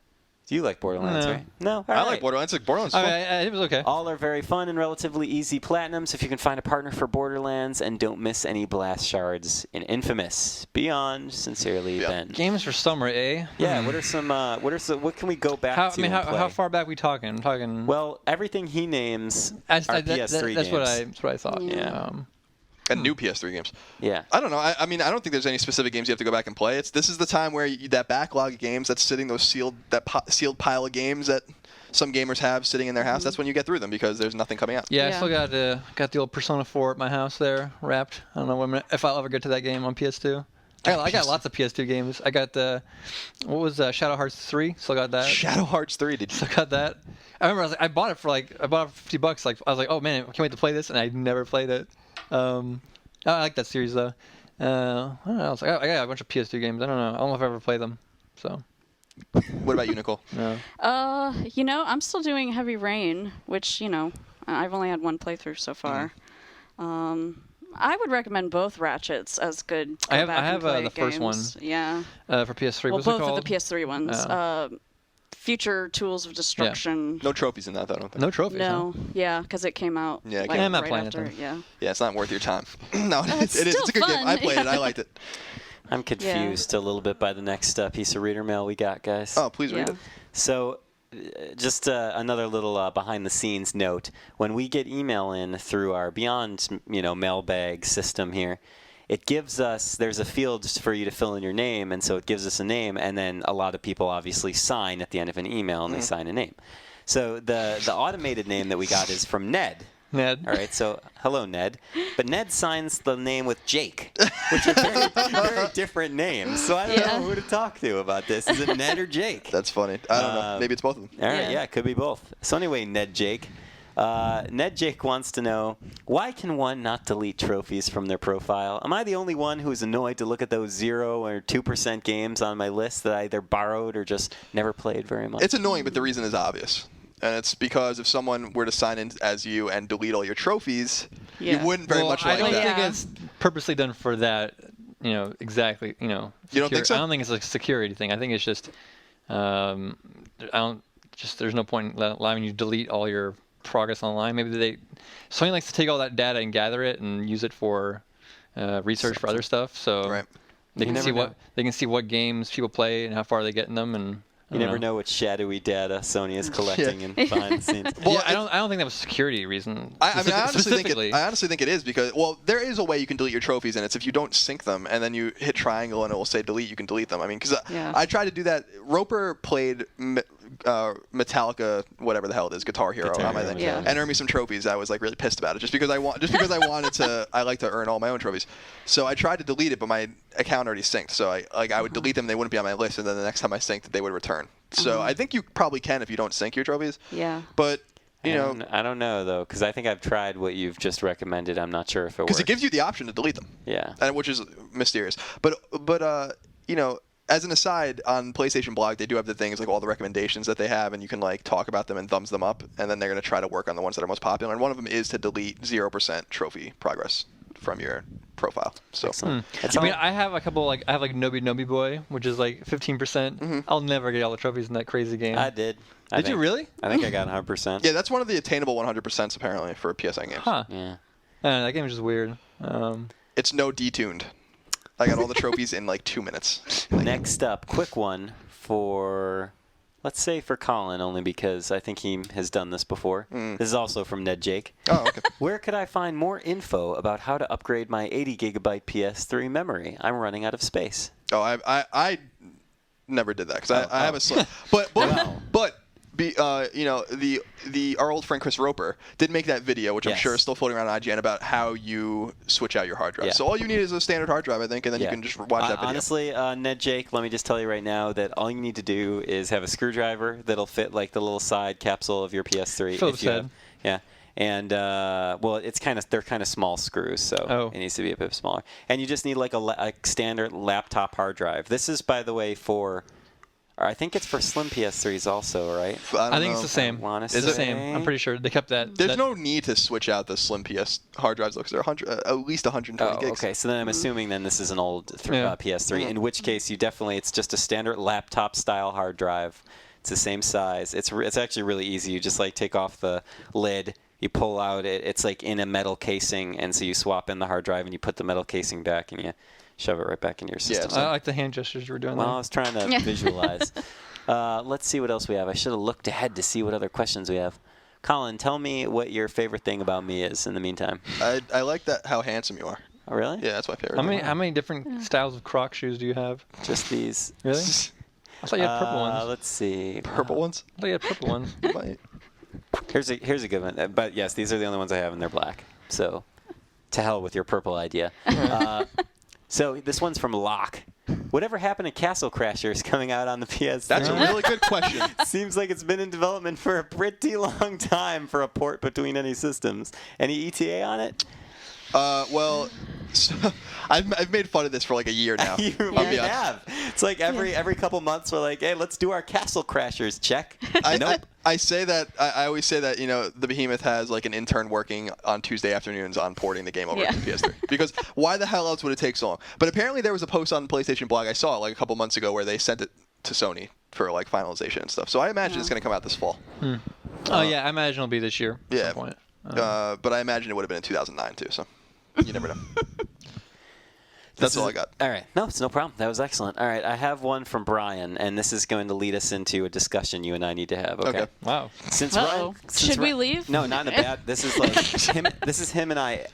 Do you like Borderlands, No. right? No? I like Borderlands. Borderlands is fun. It was okay. All are very fun and relatively easy platinums if you can find a partner for Borderlands and don't miss any blast shards in Infamous. Beyond, sincerely, Ben. Games for summer, eh? Yeah. What can we go back to? How far back we talking? I'm talking. Well, everything he names are PS3 that's games. what I thought. Yeah. And new PS3 games. Yeah. I don't know. I mean, I don't think there's any specific games you have to go back and play. This is the time where that backlog of games that's sitting, those sealed pile of games that some gamers have sitting in their house. That's when you get through them because there's nothing coming out. Yeah, I still got the old Persona 4 at my house there wrapped. I don't know if I'll ever get to that game on PS2. I got lots of PS2 games. I got Shadow Hearts 3. Still got that. Shadow Hearts 3. Did you? Still got that. I remember I bought it for $50. Like I was like, oh man, I can't wait to play this, and I never played it. I like that series though. I don't know. I got a bunch of PS2 games. I don't know if I ever play them. So. What about you, Nicole? No. I'm still doing Heavy Rain, which I've only had one playthrough so far. I would recommend both Ratchets as good. I have the first one. Yeah. For PS3. Well, What's it both called? of the PS3 ones. Future Tools of Destruction. No trophies in that, though, I don't think. No trophies. No. Huh? Yeah, because it came out. Yeah, I'm not right playing after, it then. Yeah. Yeah, it's not worth your time. No, it is. still It's a good game. fun. I played it. I liked it. I'm confused a little bit by the next piece of reader mail we got, guys. Oh, please read it. So, just another little behind-the-scenes note. When we get email in through our Beyond, mailbag system here, it gives us, there's a field for you to fill in your name, and so it gives us a name, and then a lot of people obviously sign at the end of an email, and they sign a name. So the automated name that we got is from Ned. Ned. All right, so hello, Ned. But Ned signs the name with Jake, which are very, very different names. So I don't know who to talk to about this. Is it Ned or Jake? That's funny. I don't know. Maybe it's both of them. All right, yeah, it could be both. So anyway, Ned Jake. Ned Jake wants to know, why can one not delete trophies from their profile? Am I the only one who is annoyed to look at those 0 or 2% games on my list that I either borrowed or just never played very much? It's annoying, but the reason is obvious. And it's because if someone were to sign in as you and delete all your trophies, you wouldn't very much like that. I don't that. think it's purposely done for that, exactly, You don't think so? I don't think it's a security thing. I think it's just, there's no point in allowing you to delete all your progress online. Maybe Sony likes to take all that data and gather it and use it for research for other stuff. So they can see what games people play and how far they get in them, and you never know what shadowy data Sony is collecting and behind the scenes. Well, I don't think that was a security reason. I honestly think it is because there is a way you can delete your trophies, and it's if you don't sync them and then you hit triangle and it will say delete. You can delete them. I mean, because I tried to do that. Roper played Metallica, whatever the hell it is, Guitar Hero, on my thing, and earned me some trophies. I was like really pissed about it, just because I wanted to. I like to earn all my own trophies. So I tried to delete it, but my account already synced. So I would delete them. They wouldn't be on my list, and then the next time I synced, they would return. So I think you probably can if you don't sync your trophies. Yeah. But I don't know though, because I think I've tried what you've just recommended. I'm not sure if it works. Because it gives you the option to delete them. Yeah. And which is mysterious. But as an aside, on PlayStation Blog, they do have the things like all the recommendations that they have, and you can talk about them and thumbs them up, and then they're going to try to work on the ones that are most popular. And one of them is to delete 0% trophy progress from your profile. So I have a couple I have Nobi Boy, which is 15%. I'll never get all the trophies in that crazy game. I did. Did you really? I think I got 100%. Yeah, that's one of the attainable 100% apparently for a PSN game. Huh. Yeah. That game is just weird. It's no detuned. I got all the trophies in like 2 minutes. Next up, quick one for, let's say for Colin, only because I think he has done this before. This is also from Ned Jake. Oh, okay. Where could I find more info about how to upgrade my 80 gigabyte PS3 memory? I'm running out of space. Oh, I never did that because I have a but our old friend Chris Roper did make that video, which I'm sure is still floating around on IGN, about how you switch out your hard drive. Yeah. So all you need is a standard hard drive, I think, and then you can just watch that video. Honestly, Ned Jake, let me just tell you right now that all you need to do is have a screwdriver that'll fit like the little side capsule of your PS3. Phillips head. Yeah. And they're kind of small screws, so it needs to be a bit smaller. And you just need like a standard laptop hard drive. This is, by the way, I think it's for slim PS3s also, right? I think it's the same. It's the same. I'm pretty sure they kept that. There's no need to switch out the slim PS hard drives because they're at least 120 gigs. Okay. So then I'm assuming then this is an old PS3. In which case, it's just a standard laptop style hard drive. It's the same size. It's actually really easy. You just like take off the lid. You pull out it's like in a metal casing, and so you swap in the hard drive and you put the metal casing back and you shove it right back into your system. I like the hand gestures you were doing there. Well, I was trying to visualize. Let's see what else we have. I should have looked ahead to see what other questions we have. Colin, tell me what your favorite thing about me is in the meantime. I like how handsome you are. Oh, really? Yeah, that's my favorite. How many different styles of Croc shoes do you have? Just these. Really? I thought you had purple ones. Let's see. Purple ones? I thought you had purple ones. Here's a good one. But yes, these are the only ones I have, and they're black. So, to hell with your purple idea. So this one's from Locke. Whatever happened to Castle Crashers coming out on the PS3? That's a really good question. Seems like it's been in development for a pretty long time for a port between any systems. Any ETA on it? Well, so I've made fun of this for like a year now. You really have. It's like every couple months we're like, hey, let's do our Castle Crashers check. Nope. I say that I always say that the Behemoth has like an intern working on Tuesday afternoons on porting the game over to PS3 because why the hell else would it take so long? But apparently there was a post on the PlayStation blog I saw like a couple months ago where they sent it to Sony for like finalization and stuff. So I imagine it's going to come out this fall. I imagine it'll be this year at some point. But I imagine it would have been in 2009 too. So you never know. That's all I got. All right. No, it's no problem. That was excellent. All right. I have one from Brian, and this is going to lead us into a discussion you and I need to have. Okay. Wow. Should we leave? No, not in a bad. This is like him. This is him and I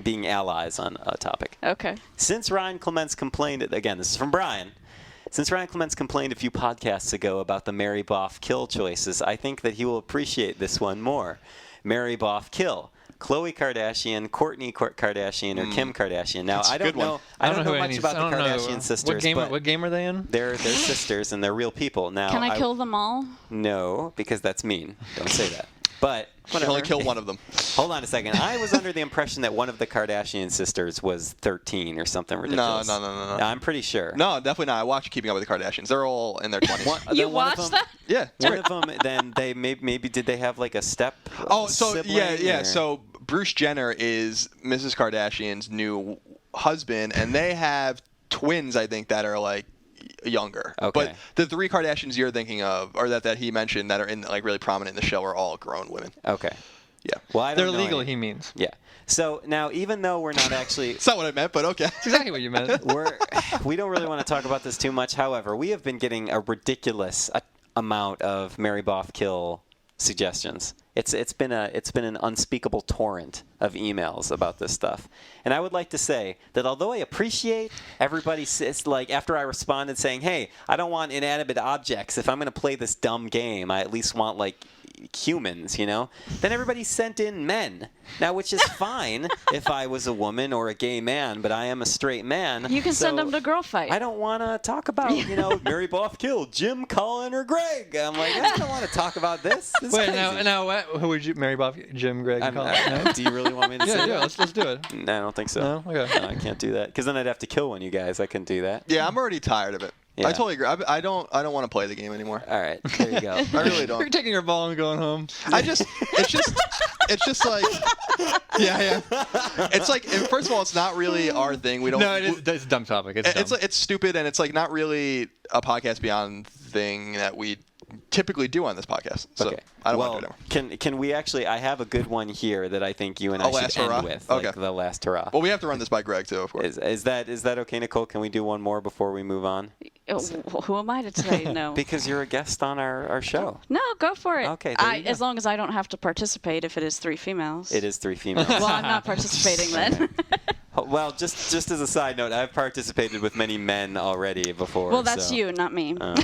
being allies on a topic. Okay. Since Ryan Clements complained, again, this is from Brian. Since Ryan Clements complained a few podcasts ago about the Mary Boff kill choices, I think that he will appreciate this one more. Mary Boff kill. Khloe Kardashian, Kourtney Kardashian, or Kim Kardashian. Now, I don't know much about the Kardashian sisters. What game are they in? They're sisters, and they're real people. Now, can I kill them all? No, because that's mean. Don't say that. But you can only kill one of them. Hold on a second. I was under the impression that one of the Kardashian sisters was 13 or something ridiculous. No. I'm pretty sure. No, definitely not. I watched Keeping Up with the Kardashians. They're all in their 20s. You watched that? Yeah. One of them, then they maybe did they have like a step? Sibling, yeah. Or? So Bruce Jenner is Mrs. Kardashian's new husband, and they have twins, I think, that are like younger. Okay. But the three Kardashians you're thinking of, or that he mentioned that are in like really prominent in the show, are all grown women. Okay. Yeah. Well, they're legal. He means. Yeah. So now, even though we're not actually, it's not what I meant, but okay. It's exactly what you meant. We don't really want to talk about this too much. However, we have been getting a ridiculous amount of Mary Boff kill suggestions. It's been an unspeakable torrent of emails about this stuff. And I would like to say that although I appreciate everybody, like after I responded saying, hey, I don't want inanimate objects. If I'm going to play this dumb game, I at least want like humans, then everybody sent in men. Now, which is fine if I was a woman or a gay man, but I am a straight man. You can send them to Girlfight. I don't want to talk about, Mary Boff killed Jim, Colin, or Greg. I'm like, I don't want to talk about this. This is Wait, crazy. now, who would you, Mary Boff, Jim, Greg, and Colin? No? Do you really want me to say that? Yeah, let's do it. No, I don't think so. No? Okay. No, I can't do that. Because then I'd have to kill one of you guys. I couldn't do that. Yeah, I'm already tired of it. Yeah. I totally agree. I don't want to play the game anymore. All right, there you go. I really don't. You're taking your ball and going home. It's just like, yeah. It's like, first of all, it's not really our thing. We don't. No, it's a dumb topic. It's stupid, and it's like not really a Podcast Beyond thing that we typically do on this podcast. So Okay. I don't well, want to do it anymore. Can we actually? I have a good one here that I think you and I last should end hurrah? with. Okay. Like the last hurrah. Well, we have to run this by Greg too, of course. Is that okay, Nicole? Can we do one more before we move on? Who am I to say no? Because you're a guest on our show. No, go for it. Okay, there you go. As long as I don't have to participate if it is 3 females. It is 3 females. Well, I'm not participating then. Well, just as a side note, I've participated with many men already before. Well, that's so. you, not me. Well,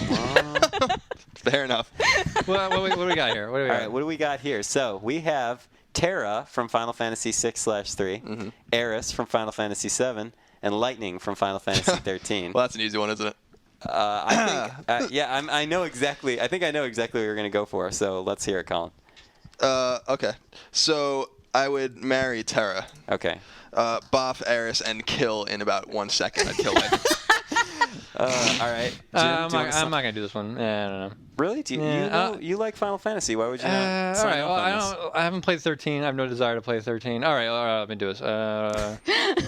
Fair enough. what do we got here? all right, what do we got here? So we have Terra from Final Fantasy 6/3, Eris from Final Fantasy 7, and Lightning from Final Fantasy 13. Well, that's an easy one, isn't it? I think, I know exactly. I think I know exactly what you're going to go for. So let's hear it, Colin. Okay. So I would marry Terra, Okay. boff Eris, and kill in about 1 second. I'd kill Lightning. All right. Jim, I'm do you not wanna going to do this one. I don't know. Really? Do you, Yeah, you like Final Fantasy? Why would you not All sign right. up Well, on this? I haven't played 13. I have no desire to play 13. All right. Let me do this.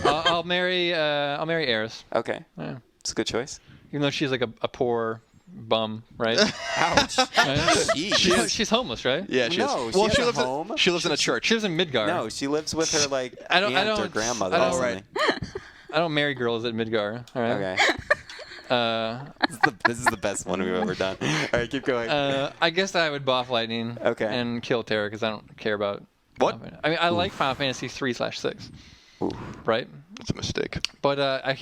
I'll marry Eris. Okay. Yeah. It's a good choice. Even though she's like a poor bum, right? Ouch. Right? She's homeless, right? Yeah, she No, is. she Well, has she a lives. home. She lives in a church. She lives in Midgar. No, she lives with her like I don't- aunt or grandmother. I or don't- something. I don't marry girls at Midgar. All right. Okay. Uh, This is the best one we've ever done. All right, keep going. I guess I would boff Lightning. Okay. And kill Terra because I don't care about. What? I mean, I like Final Fantasy 3/6. Ooh. Right. That's a mistake. But I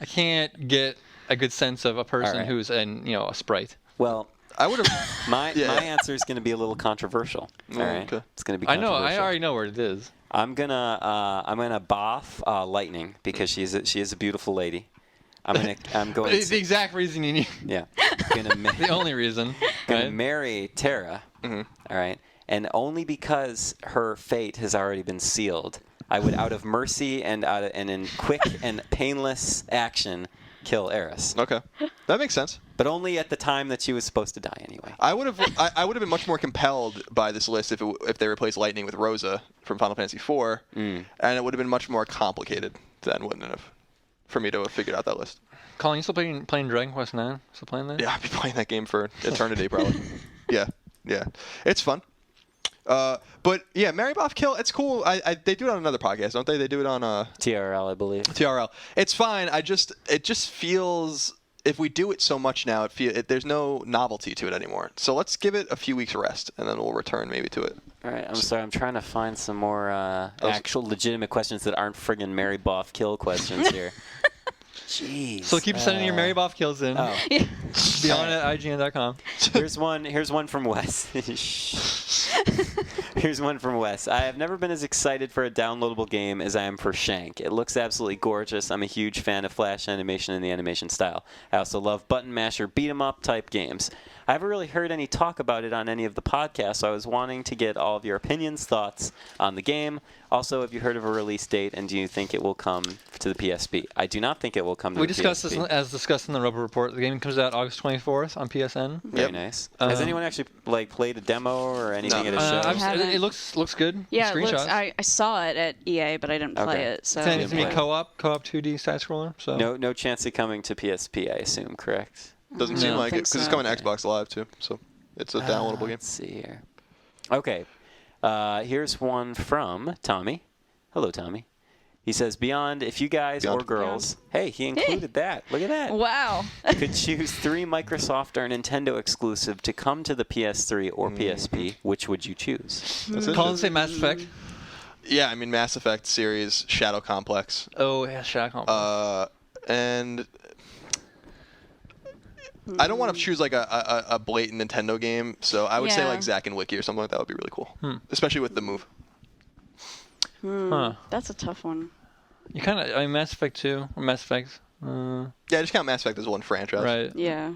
can't get a good sense of a person right. who's a sprite. Well, I would have. my Yeah. my answer is going to be a little controversial. All right. Okay. It's going to be I know. controversial. I already know where it is. I'm gonna boff Lightning because she is a beautiful lady. I'm going It's the exact reason you need. yeah. Gonna The only reason. gonna Right? marry Terra. Mhm. All right, and only because her fate has already been sealed, I would, out of mercy and in quick and painless action, kill Eris. Okay, that makes sense. But only at the time that she was supposed to die anyway. I would have. I would have been much more compelled by this list if they replaced Lightning with Rosa from Final Fantasy IV, and it would have been much more complicated then, wouldn't it have? For me to have figured out that list. Colin, you still playing Dragon Quest 9? Still playing that? Yeah, I'd be playing that game for eternity probably. Yeah, it's fun. But yeah, Mary Boff Kill, it's cool. They do it on another podcast, don't they? They do it on TRL, I believe. TRL. It's fine. It just feels, if we do it so much now, there's no novelty to it anymore. So let's give it a few weeks rest, and then we'll return maybe to it. All right, I'm sorry. I'm trying to find some more actual legitimate questions that aren't friggin' Mary Boff Kill questions here. Jeez. So keep sending your Mary Boff kills in. Oh. Beyond at IGN.com. Here's one from Wes. Here's one from Wes. I have never been as excited for a downloadable game as I am for Shank. It looks absolutely gorgeous. I'm a huge fan of flash animation and the animation style. I also love button masher beat 'em up type games. I haven't really heard any talk about it on any of the podcasts, so I was wanting to get all of your opinions, thoughts on the game. Also, have you heard of a release date, and do you think it will come to the PSP? I do not think it will come to We the discussed PSP. this as discussed in the Rubber Report. The game comes out August 24th on PSN. Very nice. Has anyone actually played a demo or anything at a show? haven't. It looks good. Yeah, it Screenshots. looks, I saw it at EA, but I didn't play Okay. it. So It's Yeah. me co-op 2D side scroller. So No chance of coming to PSP, I assume, correct? Doesn't seem No. like it Think because it's so. coming to Xbox Live too, so it's a downloadable game. Let's see here. Okay. Here's one from Tommy. Hello, Tommy. He says, Beyond, if you guys or Beyond. girls, hey, he included that. Look at that. wow. Could choose 3 Microsoft or Nintendo exclusive to come to the PS3 or PSP, which would you choose? That's Colin, interesting. say Mass Effect. Yeah, I mean Mass Effect series, Shadow Complex, Oh yeah, Shadow Complex. and I don't want to choose like a blatant Nintendo game, so I would say Yeah. like Zack and Wiki or something like that would be really cool, especially with the move. Huh. That's a tough one. You kind of, I mean, Mass Effect 2 or Mass Effect. Yeah, just count Mass Effect as one franchise. Right. Yeah.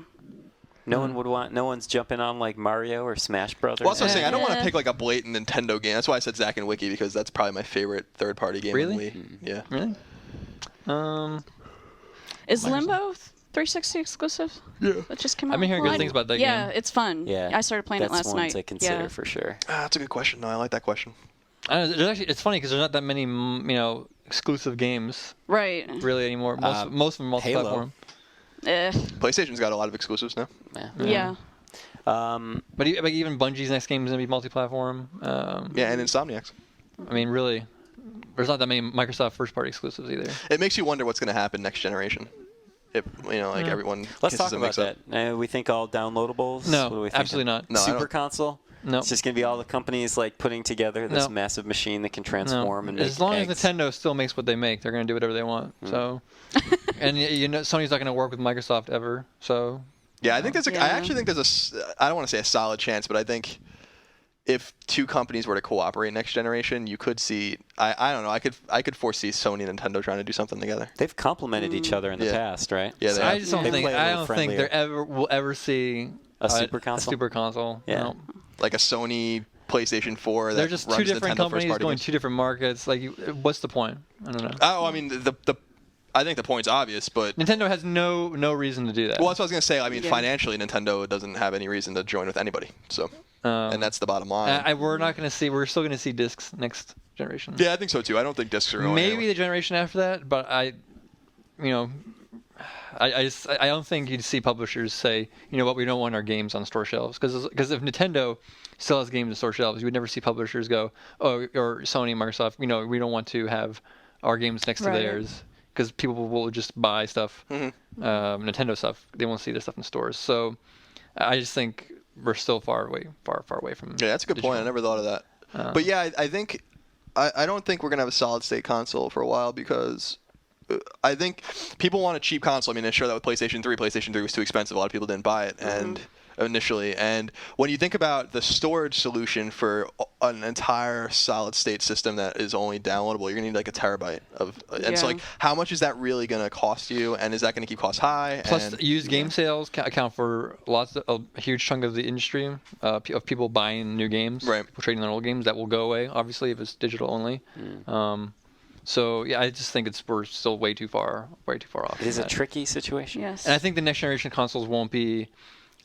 No one would want. No one's jumping on like Mario or Smash Brothers. Well, that's what I'm saying. I don't want to Yeah. pick like a blatant Nintendo game. That's why I said Zack and Wiki, because that's probably my favorite third-party game. Really? In Wii. Yeah. Really? Is Limbo 360 exclusive? Yeah. That just came out. I've been hearing good I- things about that yeah, game. it's fun. Yeah, I started playing that's it last one night. to consider yeah. for sure. That's a good question. No, I like that question. I don't know, there's actually, it's funny because there's not that many, exclusive games Right. really anymore. Most of them multi-platform. Eh, PlayStation's got a lot of exclusives now. Yeah. yeah. But even Bungie's next game is going to be multi-platform. Yeah, and Insomniac's. I mean, really, there's not that many Microsoft first-party exclusives either. It makes you wonder what's going to happen next generation. If everyone. Let's talk about that. We think all downloadables. No, what do we think absolutely not. No, Super console. No. It's just going to be all the companies like putting together this massive machine that can transform and make as long eggs. as Nintendo still makes what they make, they're going to do whatever they want. So, and Sony's not going to work with Microsoft ever. So. Yeah, I think I actually think there's I don't want to say a solid chance, but I think if two companies were to cooperate next generation, you could see. I don't know. I could foresee Sony and Nintendo trying to do something together. They've complemented each other in the past, right? Yeah, so I just don't think. I don't think we'll ever see a super console. A super console. Yeah. No. Like a Sony PlayStation 4. They're just two different companies going two different markets. Like, what's the point? I don't know. Oh, I mean I think the point's obvious, but Nintendo has no reason to do that. Well, that's what I was gonna say. I mean, financially, Nintendo doesn't have any reason to join with anybody. So, and that's the bottom line. We're still gonna see discs next generation. Yeah, I think so too. I don't think discs are going maybe anywhere. The generation after that, but I don't think you'd see publishers say, you know what, we don't want our games on store shelves, because if Nintendo still has games on store shelves, you would never see publishers go, oh, or Sony, Microsoft, we don't want to have our games next to theirs. Because people will just buy stuff, Nintendo stuff. They won't see their stuff in stores. So I just think we're still far away from. Yeah, that's a good point. I never thought of that. But yeah, I think I don't think we're gonna have a solid state console for a while, because I think people want a cheap console. I mean, they showed that with PlayStation 3. PlayStation 3 was too expensive. A lot of people didn't buy it, and initially. And when you think about the storage solution for an entire solid state system that is only downloadable, you're gonna need like a terabyte of. And so, like, how much is that really gonna cost you? And is that gonna keep costs high? Plus, used game sales account for a huge chunk of the industry of people buying new games, people trading their old games. That will go away, obviously, if it's digital only. So yeah, I just think we're still way too far off. It is a tricky situation. Yes. And I think the next generation consoles won't be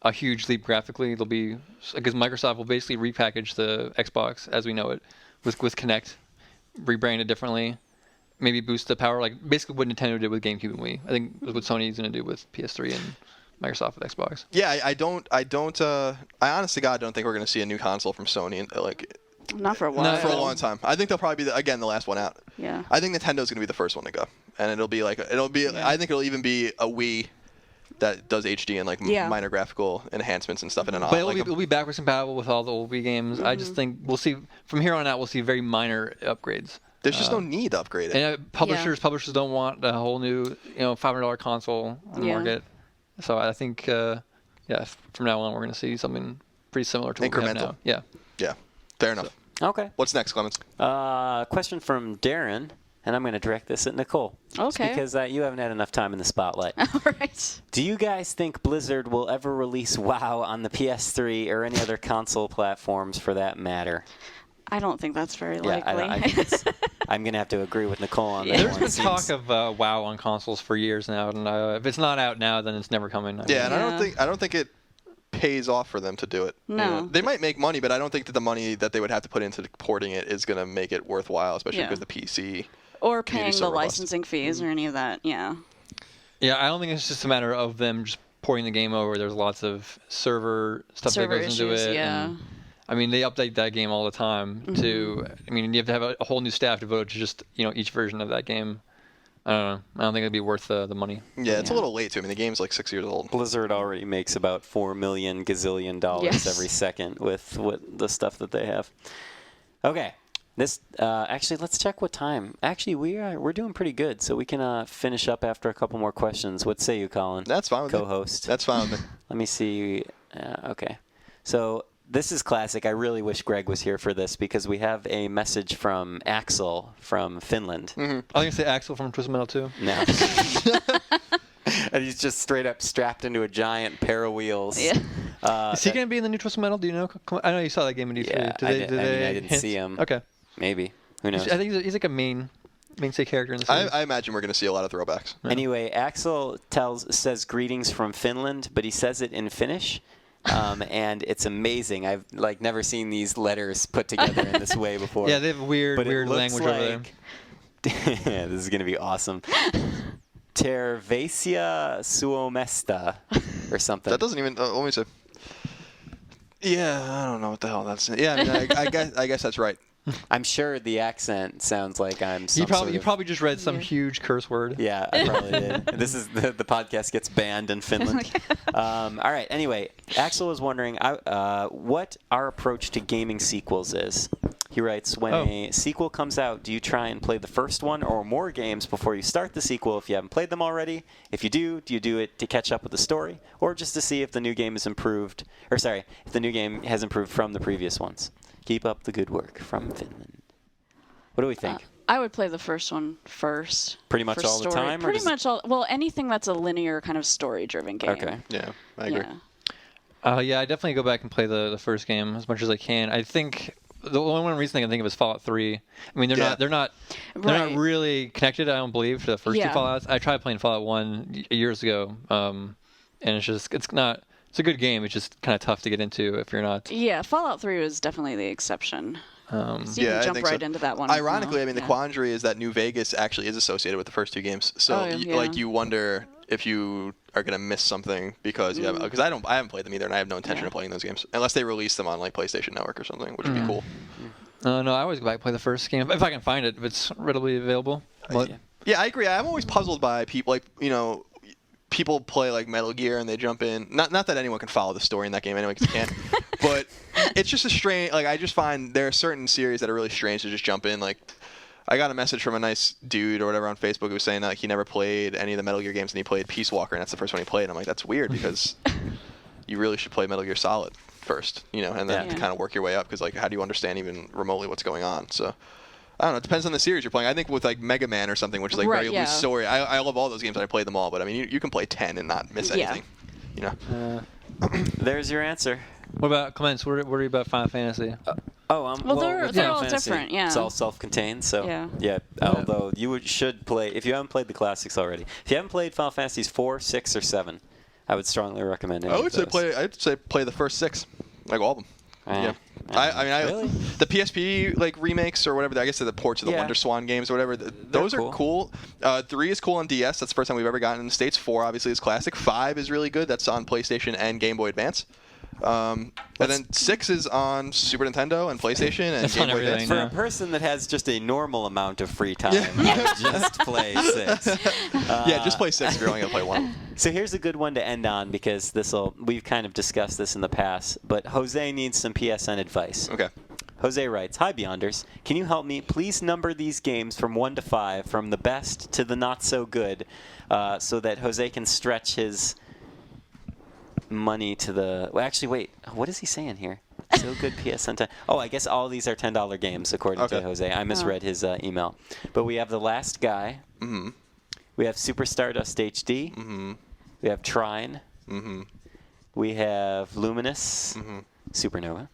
a huge leap graphically. They'll be, because Microsoft will basically repackage the Xbox as we know it with Kinect, rebrand it differently, maybe boost the power, like basically what Nintendo did with GameCube and Wii. I think is what Sony's going to do with PS3 and Microsoft with Xbox. Yeah, I honest to God don't think we're going to see a new console from Sony not for a while. Not for a long time. I think they'll probably be the last one out. Yeah. I think Nintendo's going to be the first one to go, and I think it'll even be a Wii that does HD and minor graphical enhancements and stuff. But it'll be backwards compatible with all the old Wii games. I just think we'll see from here on out. We'll see very minor upgrades. There's just no need to upgrade it. And publishers don't want a whole new $500 console on the market. So I think from now on we're going to see something pretty similar to what we have now. Yeah. Yeah. Fair enough. Okay. What's next, Clemens? Question from Darren, and I'm going to direct this at Nicole. Okay. Just because you haven't had enough time in the spotlight. All right. Do you guys think Blizzard will ever release WoW on the PS3 or any other console platforms for that matter? I don't think that's very likely. I think I'm going to have to agree with Nicole on that one. There's been talk of WoW on consoles for years now, and if it's not out now, then it's never coming. And I don't think it pays off for them to do it. No. They might make money, but I don't think that the money that they would have to put into porting it is going to make it worthwhile, especially because the PC or paying the licensing fees or any of that. Yeah, I don't think it's just a matter of them just porting the game over. There's lots of server stuff that goes into it. Yeah. I mean, they update that game all the time. You have to have a whole new staff devoted to just each version of that game. I don't know. I don't think it'd be worth the money. Yeah, it's a little late too. I mean, the game's like 6 years old. Blizzard already makes about $4 million gazillion every second with the stuff that they have. Okay, this actually, let's check what time. Actually, we're doing pretty good, so we can finish up after a couple more questions. What say you, Colin? That's fine with Co-host. That's fine with me. Let me see. Okay, so. This is classic. I really wish Greg was here for this because we have a message from Axel from Finland. I was going to say Axel from Twisted Metal 2. No. And he's just straight up strapped into a giant pair of wheels. Yeah. Is he going to be in the new Twisted Metal? Do you know? I know you saw that game in D3. Yeah, I didn't see him. Okay. Maybe. Who knows? I think he's like a mainstay character in the series. I imagine we're going to see a lot of throwbacks. Yeah. Anyway, Axel says greetings from Finland, but he says it in Finnish. And it's amazing. I've never seen these letters put together in this way before. Yeah, they have weird language over there. Yeah, this is going to be awesome. Terveisia Suomesta or something. That doesn't even. Let me see. Yeah, I don't know what the hell that's. Yeah, I mean, I guess that's right. I'm sure the accent sounds like I'm. You probably just read some huge curse word. Yeah, I probably did. This is the podcast gets banned in Finland. All right. Anyway, Axel was wondering what our approach to gaming sequels is. He writes, when a sequel comes out, do you try and play the first one or more games before you start the sequel if you haven't played them already? If you do you do it to catch up with the story or just to see if the new game is improved? Or sorry, if the new game has improved from the previous ones? Keep up the good work from Finland. What do we think? I would play the first one first. Pretty much all the time? Pretty much all. Well, anything that's a linear kind of story-driven game. Okay. Yeah, I agree. Yeah, I definitely go back and play the first game as much as I can. I think the only one reason I can think of is Fallout 3. I mean, they're not really connected. I don't believe to the first two Fallouts. I tried playing Fallout 1 years ago, and it's a good game. It's just kind of tough to get into if you're not. Yeah, Fallout 3 was definitely the exception. So you can jump right into that one. Ironically, I mean, the quandary is that New Vegas actually is associated with the first two games. So, you wonder if you are going to miss something because you haven't. Because I haven't played them either, and I have no intention of playing those games unless they release them on like PlayStation Network or something, which would be cool. No, I always go back and play the first game if I can find it, if it's readily available. Yeah, I agree. I'm always puzzled by people people play like Metal Gear and they jump in. Not that anyone can follow the story in that game anyway, because you can't. But it's just a strange. Like I just find there are certain series that are really strange to just jump in. Like I got a message from a nice dude or whatever on Facebook who was saying that he never played any of the Metal Gear games and he played Peace Walker and that's the first one he played. And I'm like, that's weird because you really should play Metal Gear Solid first, and then kind of work your way up because like how do you understand even remotely what's going on? So. I don't know. It depends on the series you're playing. I think with like Mega Man or something, which is like very loose story. I love all those games and I played them all, but I mean, you can play 10 and not miss anything. There's your answer. What about Clements? What are you about Final Fantasy? They're all different. Yeah, it's all self-contained. So although you should play if you haven't played the classics already. If you haven't played Final Fantasies 4, 6, or 7, I would strongly recommend it. I'd say play the first 6, like all of them. Yeah. Really? The PSP like remakes or whatever. I guess they're the ports of the Wonder Swan games or whatever. Those are cool. 3 is cool on DS. That's the first time we've ever gotten in the States. 4 obviously is classic. 5 is really good. That's on PlayStation and Game Boy Advance. And then 6 is on Super Nintendo and PlayStation and Game Boy Advance. For a person that has just a normal amount of free time, just play 6. Just play 6 if you're only going to play 1. So here's a good one to end on because we've kind of discussed this in the past, but Jose needs some PSN advice. Okay. Jose writes, "Hi Beyonders, can you help me please number these games from 1 to 5, from the best to the not so good, so that Jose can stretch his money to the... Well, actually, wait. What is he saying here? So good PSN time. Oh, I guess all these are $10 games, according to Jose. I misread his email. But we have The Last Guy. Mm-hmm. We have Super Stardust HD. Mm-hmm. We have Trine. Mm-hmm. We have Luminous. Mm-hmm. Supernova.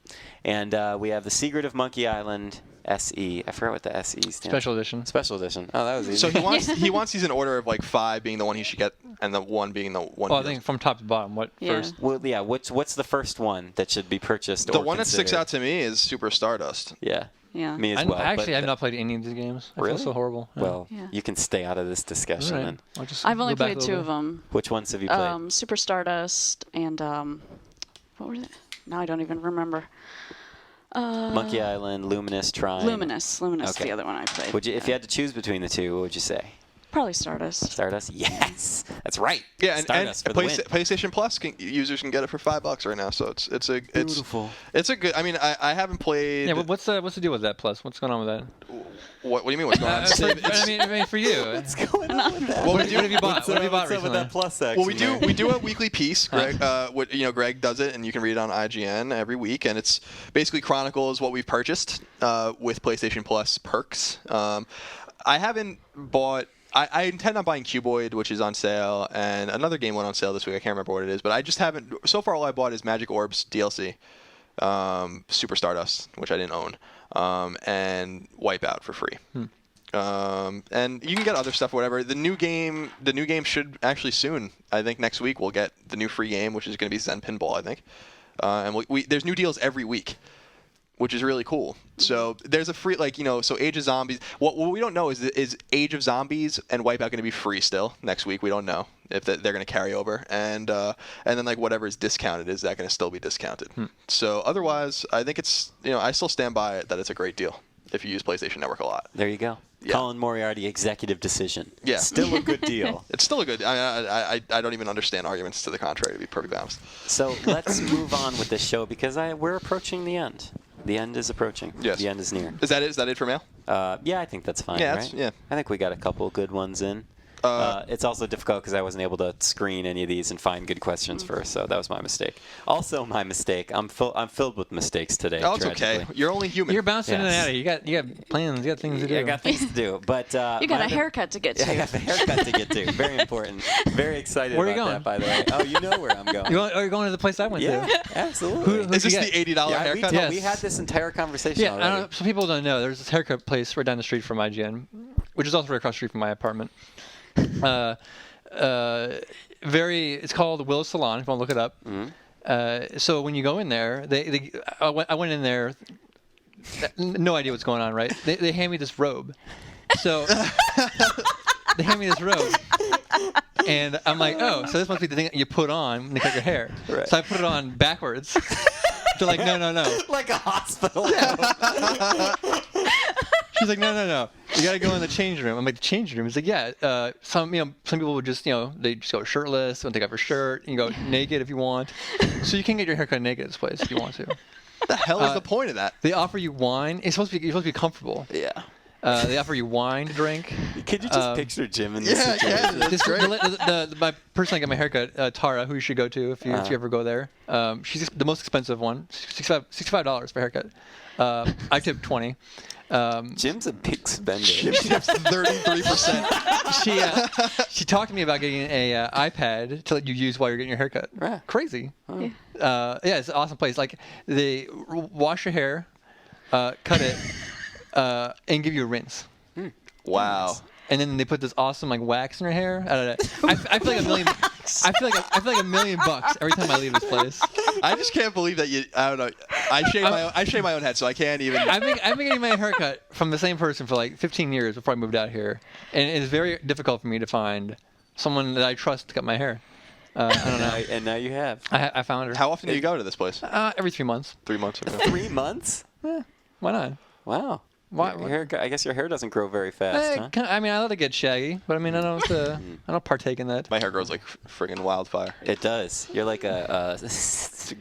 And we have The Secret of Monkey Island SE. I forgot what the SE stands for. Special edition. Special edition. Oh, that was easy. So he wants these in order of like 5 being the one he should get and the 1 being the one. Well, I think from top to bottom. What first? Well, yeah. What's the first one that should be purchased? The one that sticks out to me is Super Stardust. Yeah. Yeah. Me as well. Actually, I've not played any of these games. I feel so horrible. Yeah. Well, you can stay out of this discussion. Right. And I've only played 2 of them. Which ones have you played? Super Stardust and what was it? Now I don't even remember. Monkey Island, Luminous, Trine. Luminous is the other one I played. If you had to choose between the 2, what would you say? Probably Stardust. Stardust? Yes, that's right. Yeah, and PlayStation Plus users can get it for $5 right now. So it's beautiful. It's a good. I mean, I haven't played. Yeah, but what's the deal with that Plus? What's going on with that? What do you mean? What's going on? I mean, for you. What's going on with that? What have you bought? What have you bought recently? With that Plus, actually? Well, we do a weekly piece. Greg, Greg does it, and you can read it on IGN every week, and it's basically chronicles what we've purchased with PlayStation Plus perks. I haven't bought. I intend on buying Cuboid, which is on sale, and another game went on sale this week. I can't remember what it is, but I just haven't. So far, all I bought is Magic Orbs DLC, Super Stardust, which I didn't own, and Wipeout for free. And you can get other stuff, whatever. The new game should actually soon. I think next week we'll get the new free game, which is going to be Zen Pinball, I think. And there's new deals every week, which is really cool. So there's a free, so Age of Zombies. What we don't know is Age of Zombies and Wipeout going to be free still next week? We don't know. if they're going to carry over, and then like whatever is discounted, is that going to still be discounted? So otherwise, I think it's I still stand by it that it's a great deal if you use PlayStation Network a lot. There you go. Yeah. Colin Moriarty, executive decision. Yeah. Still a good deal. It's still a good. I don't even understand arguments to the contrary, to be perfectly honest. So let's move on with this show because we're approaching the end. The end is approaching. Yes. The end is near. Is that it? Is that it for mail? Yeah, I think that's fine. Yeah, right? yeah. I think we got a couple good ones in. It's also difficult because I wasn't able to screen any of these and find good questions first, so that was my mistake. Also, my mistake. I'm filled with mistakes today. Oh, it's okay. You're only human. You're bouncing in and out of it. You got plans. You got things to do. Yeah, I got things to do, but you got a haircut to get to. Yeah, I got a haircut to get to. Very important. Very excited Where are you about going? that, by the way. Oh, you know where I'm going. You're going to the place I went Yeah, to. absolutely. Is this the $80 Yeah, haircut? Yes. we had this entire conversation Yeah, already. I don't know, some people don't know. There's this haircut place right down the street from IGN, which is also right across the street from my apartment. It's called Willow Salon, if you want to look it up. Mm-hmm. So when you go in there, I went in there, no idea what's going on, right? They hand me this robe. So they hand me this robe. And I'm like, oh, so this must be the thing that you put on when you cut your hair. Right. So I put it on backwards. They're like, no. Like a hospital. She's like, no. You got to go in the change room. I'm like, the change room? He's like, yeah. Some people would just, they just go shirtless, don't take off your shirt. You can go naked if you want. So you can get your haircut naked at this place if you want to. What the hell is the point of that? They offer you wine. You're supposed to be comfortable. Yeah. They offer you wine to drink. Could you just picture Jim in this Yeah, situation? yeah, that's great. My person that got my haircut, Tara, who you should go to if you ever go there. She's the most expensive one, $65 for a haircut. I tipped $20. Jim's a big spender. Jim tips 33%. She talked to me about getting a iPad to let you use while you're getting your haircut. Right. Crazy. Oh. Yeah, it's an awesome place. Like they wash your hair, cut it, and give you a rinse. Wow. And then they put this awesome like wax in your hair. I don't know. I feel like $1 million. I feel like $1 million every time I leave this place. I just can't believe that you. I don't know. I shave my own head, so I can't even. I've been getting my haircut from the same person for like 15 years before I moved out here, and it is very difficult for me to find someone that I trust to cut my hair. I don't know. And now you have. I found her. How often do you go to this place? Every 3 months. 3 months. Okay. 3 months? Yeah, why not? Wow. Why- Your hair, I guess your hair doesn't grow very fast, huh? I mean, I let it get shaggy, but I mean, I don't partake in that. My hair grows like friggin' wildfire. It does. You're like a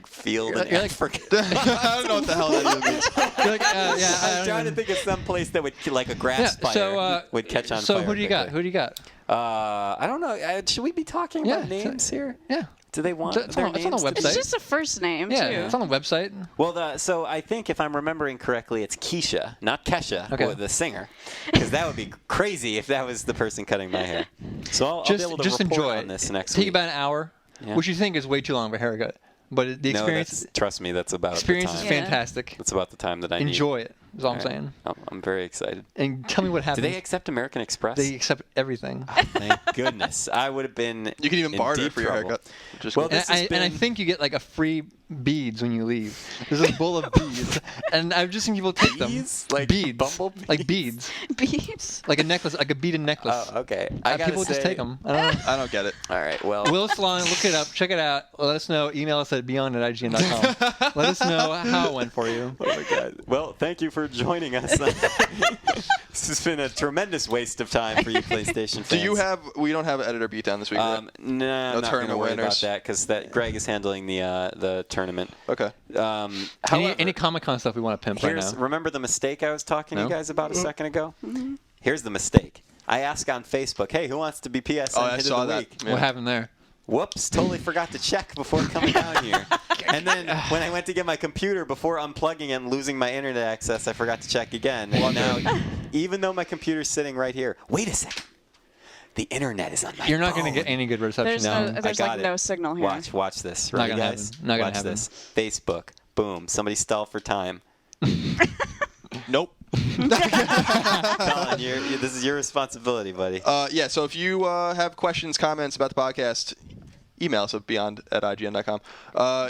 field You're in like- Africa. I don't know what the hell that even means. You're like, yeah, I'm trying to think of some place that would, like a grass fire, would catch on so fire. who do you got? quickly. Who do you got? I don't know. Should we be talking about names here? Yeah. Do they want It's their on- it's on the names to be- website. It's just a first name Yeah, too. it's on the website. Well, so I think if I'm remembering correctly, it's Keisha, not Kesha, Okay. the singer, because that would be crazy if that was the person cutting my hair. So I'll be able to just report enjoy on this next Take week. about an hour, Yeah. which you think is way too long of a haircut, but the experience trust me, that's about experience the is time. Yeah. fantastic. That's about the time that I need. Enjoy it. Is all I'm All right. saying. I'm very excited. And tell me what Do happens. they accept American Express? They accept everything. Thank goodness. I would have been. You can even in barter deep for your trouble. haircut. Just Well, kidding. this has And I been- think you get like a free beads when you leave. There's a bowl of beads, and I've just seen people take Bees? them. Like beads, bumblebees? like beads, Beads. like a necklace, like a beaded necklace. Oh, okay. I gotta People just say- take them. I don't know. I don't get it. All right. Well. Will Salon, look it up, check it out. Let us know. Email us at beyond@ign.com. Let us know how it went for you. Oh my God. Well, thank you for joining us. This has been a tremendous waste of time for you PlayStation fans. Do you have? We don't have an editor beatdown this week. Right? No, I'm not going to tournament worry about winners. that because Greg is handling the tournament. Okay. However, Any Comic-Con stuff we want to pimp right now? remember the mistake I was talking to you No? guys about a second ago? Here's the mistake. I asked on Facebook, hey, who wants to be PSN Oh, I Hit saw of the that. Week? Yeah. What happened there? Whoops, totally forgot to check before coming down here. And then when I went to get my computer, before unplugging it and losing my internet access, I forgot to check again. And now, even though my computer's sitting right here, wait a second. The internet is on my You're not phone. going to get any good reception. There's No, no, I there's got like it. no signal here. Watch this. Not Ready, gonna guys? happen. Not gonna Watch happen. this. Facebook. Boom. Somebody stall for time. Nope. Colin, this is your responsibility, buddy. Yeah. So if you have questions, comments about the podcast, email us at beyond@ign.com.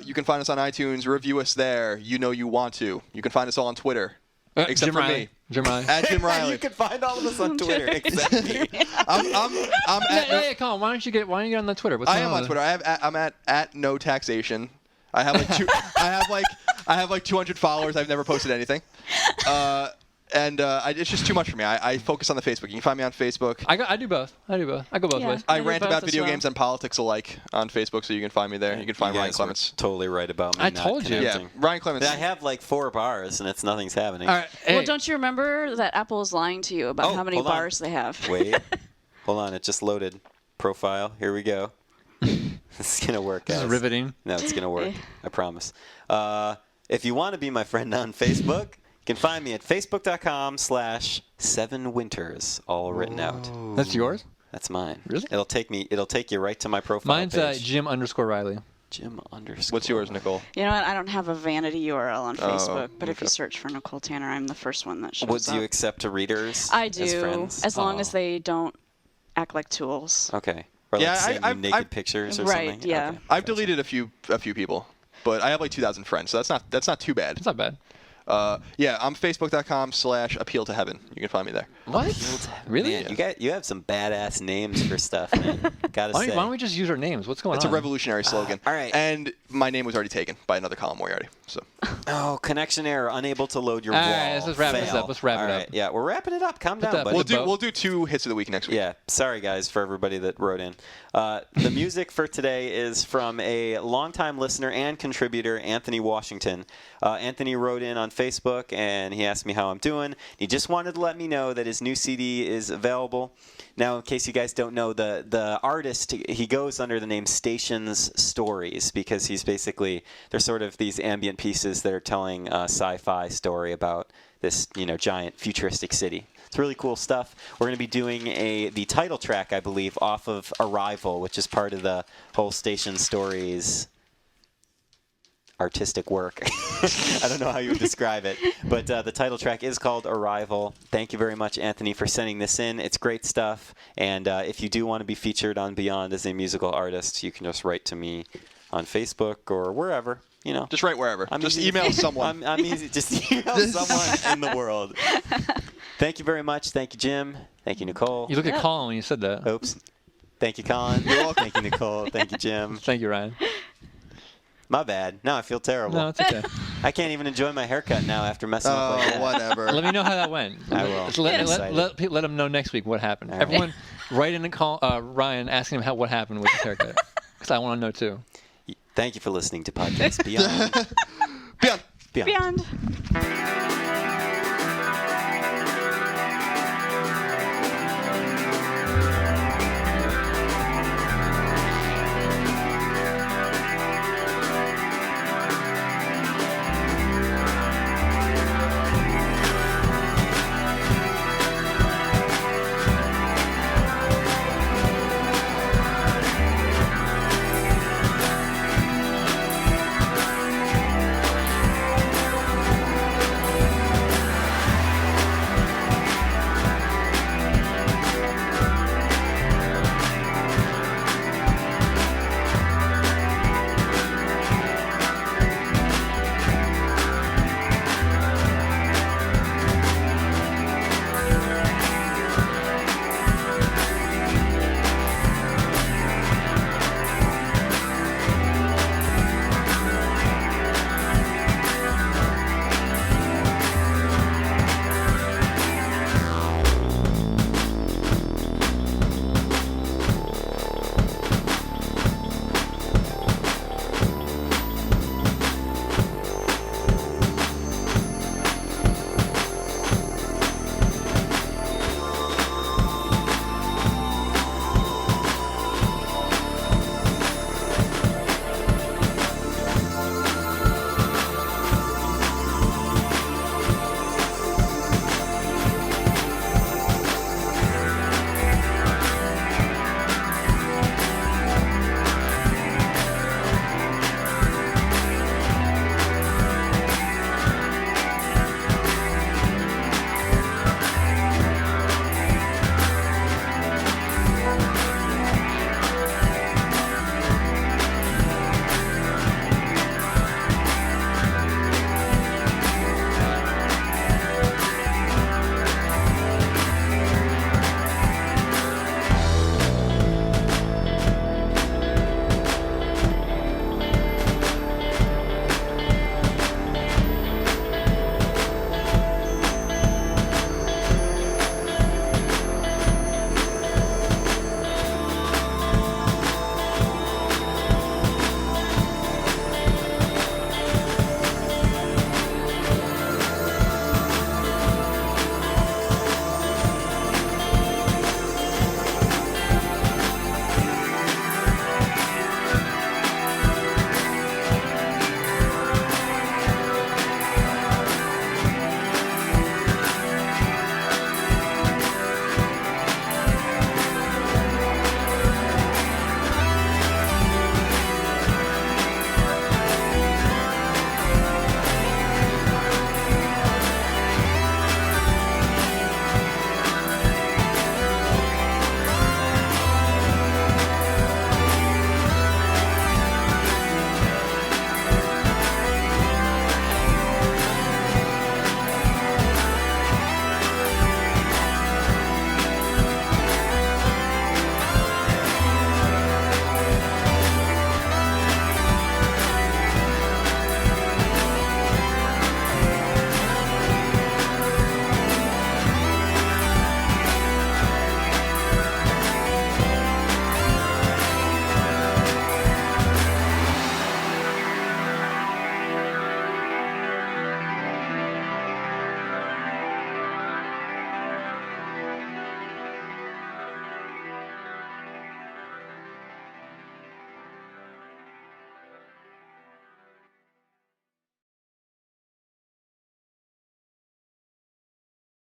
You can find us on iTunes. Review us there. You know you want to. You can find us all on Twitter. except Jim for Reilly. me. Jim Reilly. At Jim Reilly. You can find all of us on Twitter except me. I'm at Hey, Colin, why don't you get on the Twitter? What's I going am on with Twitter. I'm at no taxation. I have I have like 200 followers. I've never posted anything. It's just too much for me. I focus on the Facebook. You can find me on Facebook. I do both. I go both ways. I do rant both about as video well. games and politics alike on Facebook, so you can find me there. You can find You Ryan guys Clements. were totally right about me. I not told you. Yeah, connecting. Ryan Clements. I have like 4 bars and nothing's happening. All right. Hey, Well, don't you remember that Apple is lying to you about Oh, how many hold on. bars they have? Wait. Hold on. It just loaded. Profile. Here we go. This is going to work, this guys. is riveting. No, it's going to work. I promise. If you want to be my friend on Facebook, you can find me at facebook.com/7winters, all written out. That's yours? That's mine. Really? It'll take you right to my profile Mine's page. Jim_Riley. Jim _ What's yours, Nicole? You know what? I don't have a vanity URL on Facebook, but if okay. you search for Nicole Tanner, I'm the first one that shows Would up. you accept readers I as do, friends? as long as Aw. they don't act like tools. Okay. Or Yeah, like send you naked pictures or Right, something? yeah. Okay. I've deleted a few people, but I have like 2,000 friends, so that's not too bad. It's not bad. Yeah, I'm facebook.com/appeal to heaven. You can find me there. What? Really? Man, you have some badass names for stuff, man. Gotta Why say. don't we just use our names? What's going It's a on? revolutionary slogan. all right. And my name was already taken by another Colin Moriarty. So Oh, connection error. Unable to load your All wall. right, let's wrap this Fail. up. Let's wrap it All up. right, yeah, we're wrapping it up. Calm down, that- buddy. We'll we'll do 2 hits of the week next week. Yeah, sorry guys for everybody that wrote in. The music for today is from a longtime listener and contributor, Anthony Washington. Anthony wrote in on Facebook and he asked me how I'm doing. He just wanted to let me know that his new CD is available. Now, in case you guys don't know, the artist, he goes under the name Stations Stories because he's basically, they're sort of these ambient pieces that are telling a sci-fi story about this, giant futuristic city. It's really cool stuff. We're going to be doing the title track, I believe, off of Arrival, which is part of the whole Station Stories artistic work. I don't know how you would describe it, but the title track is called Arrival. Thank you very much, Anthony, for sending this in. It's great stuff, and if you do want to be featured on Beyond as a musical artist, you can just write to me on Facebook or wherever. Just write wherever. Just easy. email someone. I'm easy. Just email someone in the world. Thank you very much. Thank you, Jim. Thank you, Nicole. You look at Colin when you said that. Oops. Thank you, Colin. You're welcome. Thank you, Nicole. Thank you, Jim. Thank you, Ryan. My bad. Now I feel terrible. No, it's okay. I can't even enjoy my haircut now after messing up like that. Whatever. Let me know how that went. I will. Just I'm let excited. them know next week what happened. All right. Everyone, write in and call Ryan asking him what happened with his haircut. Because I want to know too. Thank you for listening to Podcast Beyond. Beyond. Beyond. Beyond.